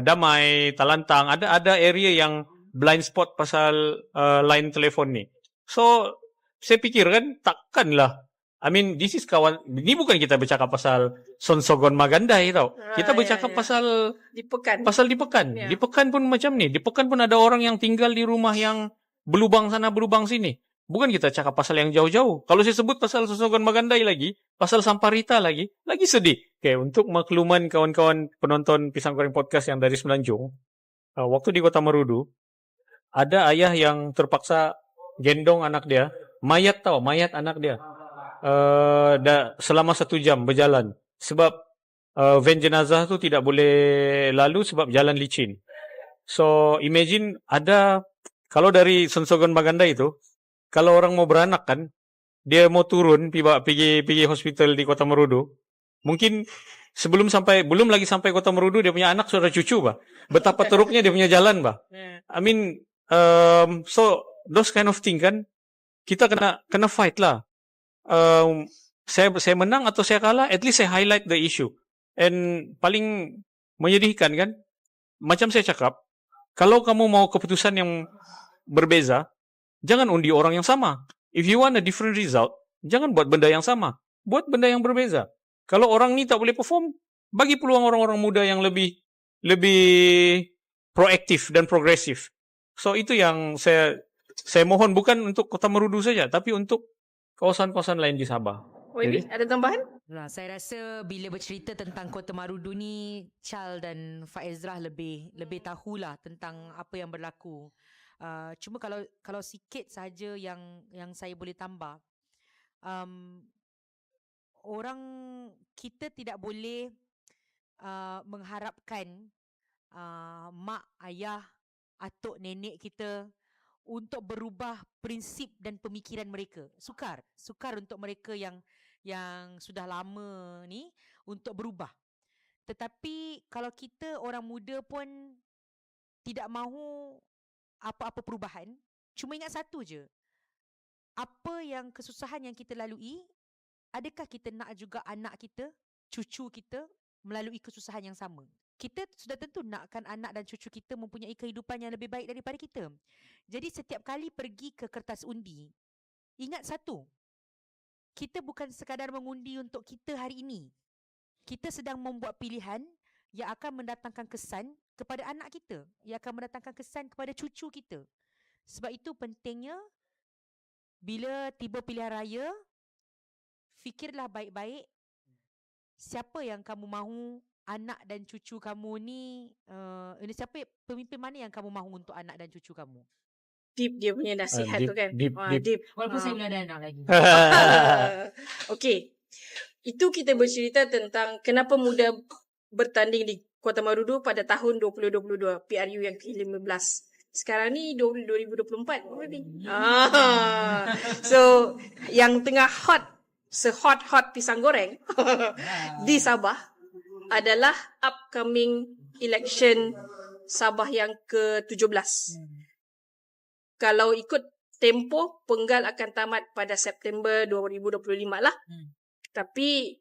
Damai, Talantang, ada area yang blind spot pasal line telefon ni. So saya fikir kan takkanlah. I mean, this is ini bukan kita bercakap pasal Sonsogon Magandai tau. Kita bercakap pasal di Pekan. Di Pekan pun macam ni. Di Pekan pun ada orang yang tinggal di rumah yang berlubang sana, berlubang sini. Bukan kita cakap pasal yang jauh-jauh. Kalau saya sebut pasal Sonsogon Magandai lagi, pasal Samparita lagi sedih. Okay, untuk makluman kawan-kawan penonton Pisang Goreng Podcast yang dari Semenanjung, waktu di Kota Marudu, ada ayah yang terpaksa gendong anak dia, mayat anak dia. Selama 1 jam berjalan sebab van jenazah tu tidak boleh lalu sebab jalan licin. So imagine kalau dari Sonsogon Magandai itu, kalau orang mau beranak kan, dia mau turun pergi hospital di Kota Marudu, mungkin belum lagi sampai Kota Marudu dia punya anak sudah cucu bah. Betapa teruknya dia punya jalan bah. I mean so those kind of thing kan kita kena fight lah. Saya menang atau saya kalah, at least saya highlight the issue. And paling menyedihkan kan, macam saya cakap, kalau kamu mau keputusan yang berbeza, jangan undi orang yang sama. If you want a different result, jangan buat benda yang sama, buat benda yang berbeza. Kalau orang ni tak boleh perform, bagi peluang orang-orang muda yang lebih proaktif dan progresif. So itu yang saya mohon, bukan untuk Kota Marudu saja, tapi untuk kawasan-kawasan lain di Sabah. Wei, ada tambahan? Nah, saya rasa bila bercerita tentang Kota Marudu ni, Chal dan Faizrah lebih tahulah tentang apa yang berlaku. Cuma kalau sikit saja yang saya boleh tambah, orang kita tidak boleh mengharapkan mak, ayah, atuk, nenek kita untuk berubah prinsip dan pemikiran mereka. Sukar untuk mereka yang sudah lama ni untuk berubah. Tetapi kalau kita orang muda pun tidak mahu apa-apa perubahan, cuma ingat satu je. Apa yang kesusahan yang kita lalui, adakah kita nak juga anak kita, cucu kita melalui kesusahan yang sama? Kita sudah tentu nakkan anak dan cucu kita mempunyai kehidupan yang lebih baik daripada kita. Jadi setiap kali pergi ke kertas undi, ingat satu, kita bukan sekadar mengundi untuk kita hari ini. Kita sedang membuat pilihan yang akan mendatangkan kesan kepada anak kita, yang akan mendatangkan kesan kepada cucu kita. Sebab itu pentingnya bila tiba pilihan raya, fikirlah baik-baik siapa yang kamu mahu anak dan cucu kamu ni, siapa pemimpin mana yang kamu mahu untuk anak dan cucu kamu. Deep dia punya nasihat tu kan. Deep. Walaupun saya belum ada anak lagi. Okey. Itu kita bercerita tentang kenapa muda bertanding di Kota Marudu pada tahun 2022, PRU yang ke-15. Sekarang ni 2024. So, yang tengah hot, se-hot pisang goreng di Sabah adalah upcoming election Sabah yang ke-17. Kalau ikut tempoh, penggal akan tamat pada September 2025 lah. Tapi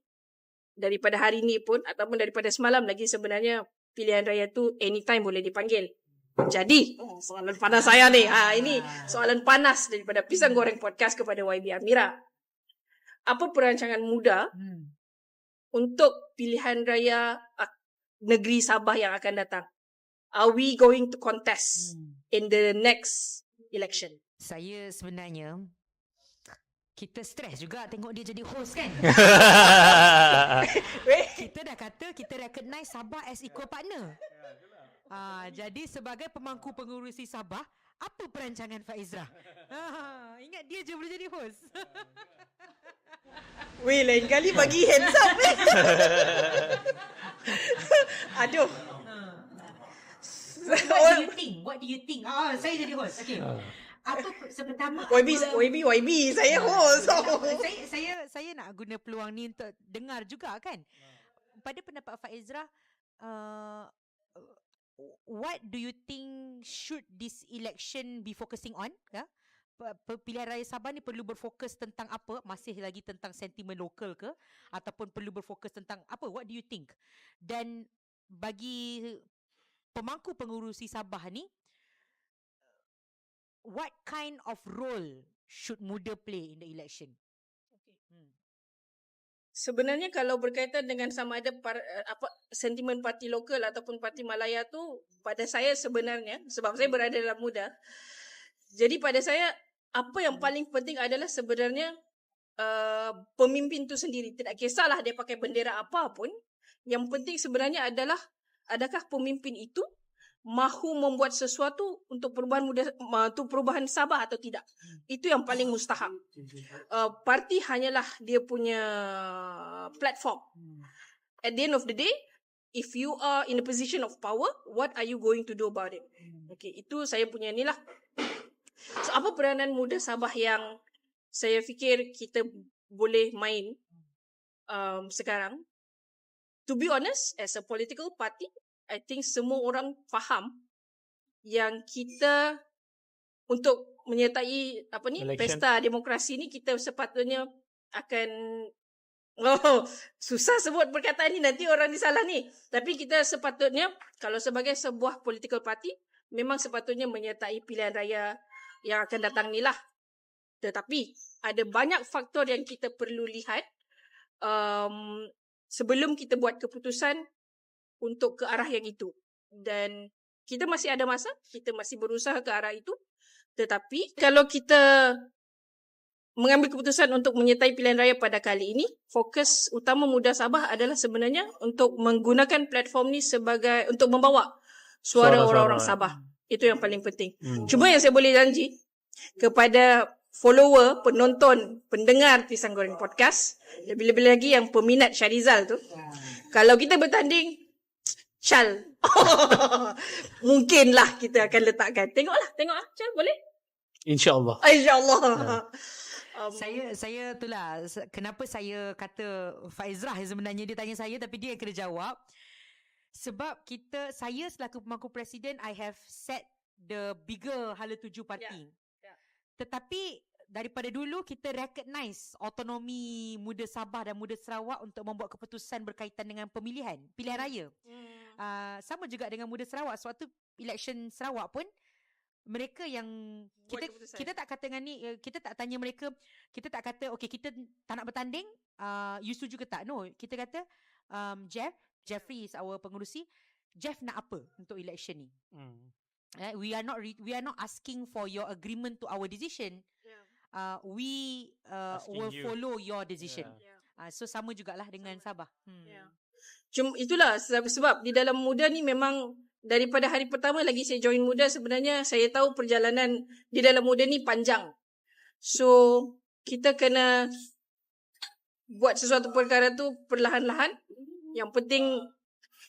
daripada hari ni pun ataupun daripada semalam lagi sebenarnya pilihan raya tu anytime boleh dipanggil. Jadi, soalan panas saya ni. Ini soalan panas daripada Pisang Goreng Podcast kepada YB Amira. Apa perancangan muda untuk pilihan raya negeri Sabah yang akan datang? Are we going to contest in the next election? Saya sebenarnya, kita stres juga tengok dia jadi host kan. Kita dah kata kita recognize Sabah as equal partner. Jadi sebagai pemangku pengurusi Sabah, apa perancangan Faizrah? Ingat dia je boleh jadi host. Weh, lain kali bagi hands up. Aduh. What do you think? Saya jadi host. Okay. Apa pertama YB saya host. Saya nak guna peluang ni untuk dengar juga kan. Pada pendapat Faizrah, what do you think should this election be focusing on? Pilihan raya Sabah ni perlu berfokus tentang apa? Masih lagi tentang sentimen lokal ke? Ataupun perlu berfokus tentang apa? What do you think? Dan bagi pemangku pengurusi Sabah ni, what kind of role should muda play in the election? Sebenarnya kalau berkaitan dengan sama ada sentimen parti lokal ataupun parti Malaya tu, pada saya sebenarnya, sebab saya berada dalam muda, jadi pada saya apa yang paling penting adalah sebenarnya pemimpin tu sendiri. Tidak kisahlah dia pakai bendera apa pun, yang penting sebenarnya adalah adakah pemimpin itu mahu membuat sesuatu untuk perubahan Sabah atau tidak. Itu yang paling mustahak. Parti hanyalah dia punya platform. At the end of the day, if you are in a position of power, what are you going to do about it? Okay, itu saya punya ni lah. So, apa peranan muda Sabah yang saya fikir kita boleh main sekarang? To be honest, as a political party, I think semua orang faham yang kita untuk menyertai pesta demokrasi ni, kita sepatutnya akan susah sebut perkataan ni, nanti orang disalah ni. Tapi kita sepatutnya, kalau sebagai sebuah political party, memang sepatutnya menyertai pilihan raya yang akan datang ni lah. Tetapi ada banyak faktor yang kita perlu lihat sebelum kita buat keputusan untuk ke arah yang itu. Dan kita masih ada masa, kita masih berusaha ke arah itu. Tetapi kalau kita mengambil keputusan untuk menyertai pilihan raya pada kali ini, fokus utama Muda Sabah adalah sebenarnya untuk menggunakan platform ni sebagai untuk membawa suara orang-orang Sabah. Itu yang paling penting. Cuma yang saya boleh janji kepada follower, penonton, pendengar Pisang Goreng Podcast, lebih-lebih lagi yang peminat Syarizal tu, kalau kita bertanding, Chal, mungkinlah kita akan letakkan. Tengok Chal, boleh? InsyaAllah. Saya itulah kenapa saya kata Faizrah sebenarnya dia tanya saya tapi dia yang kena jawab. Sebab saya selaku pemangku presiden, I have set the bigger hala tuju parti. Tetapi daripada dulu kita recognize autonomi Muda Sabah dan Muda Sarawak untuk membuat keputusan berkaitan dengan pilihan raya. Sama juga dengan Muda Sarawak. Suatu election Sarawak pun mereka yang kita tak kata dengan ni, kita tak tanya mereka, kita tak kata okay kita tak nak bertanding, you setuju ke tak? No, kita kata Jeffrey is our pengerusi, Jeff nak apa untuk election ni? We are not asking for your agreement to our decision. We will follow your decision. So sama jugalah dengan Sabah. Cuma itulah sebab di dalam Muda ni memang daripada hari pertama lagi saya join Muda, sebenarnya saya tahu perjalanan di dalam Muda ni panjang. So kita kena buat sesuatu perkara tu perlahan-lahan. Yang penting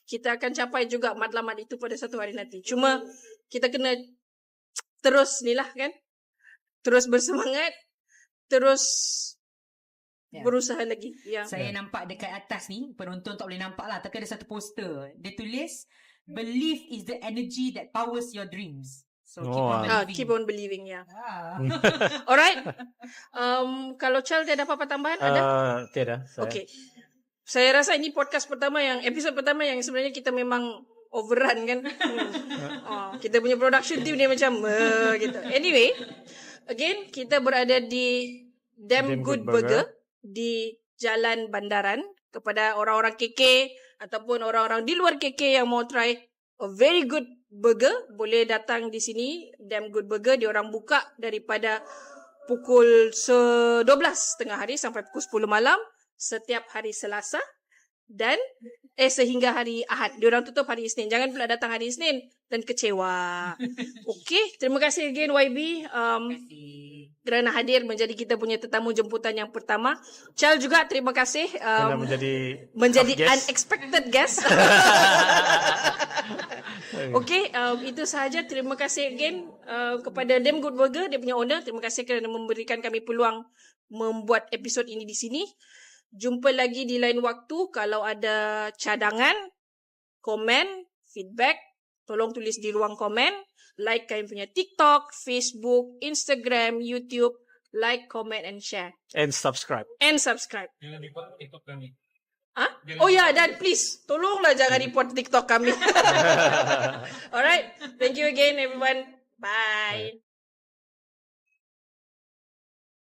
kita akan capai juga matlamat itu pada satu hari nanti. Cuma kita kena terus ni lah kan, terus bersemangat, terus berusaha lagi. Saya nampak dekat atas ni, penonton tak boleh nampak lah, tapi ada satu poster. Dia tulis, belief is the energy that powers your dreams. So keep on believing. Alright. Kalau Chal tiada apa-apa tambahan? Ada? Tiada. Okay. Saya rasa ini podcast pertama episod pertama yang sebenarnya kita memang overrun kan. Kita punya production team dia macam gitu. Anyway, again kita berada di Damn Good Burger di Jalan Bandaran. Kepada orang-orang KK ataupun orang-orang di luar KK yang mau try a very good burger, boleh datang di sini. Damn Good Burger, dia orang buka daripada pukul 12 tengah hari sampai pukul 10 malam setiap hari Selasa dan sehingga hari Ahad. Dia orang tutup hari Isnin. Jangan pula datang hari Isnin dan kecewa. Okey, terima kasih again YB kerana hadir menjadi kita punya tetamu jemputan yang pertama. Chal juga terima kasih menjadi unexpected guest. Okey, itu sahaja. Terima kasih again kepada Damn Good Burger, dia punya owner. Terima kasih kerana memberikan kami peluang membuat episod ini di sini. Jumpa lagi di lain waktu. Kalau ada cadangan, komen, feedback, tolong tulis di ruang komen. Like kami punya TikTok, Facebook, Instagram, YouTube. Like, comment and share. And subscribe. Jangan report TikTok kami. Oh ya, dan please, tolonglah jangan report TikTok kami. Alright. Thank you again everyone. Bye.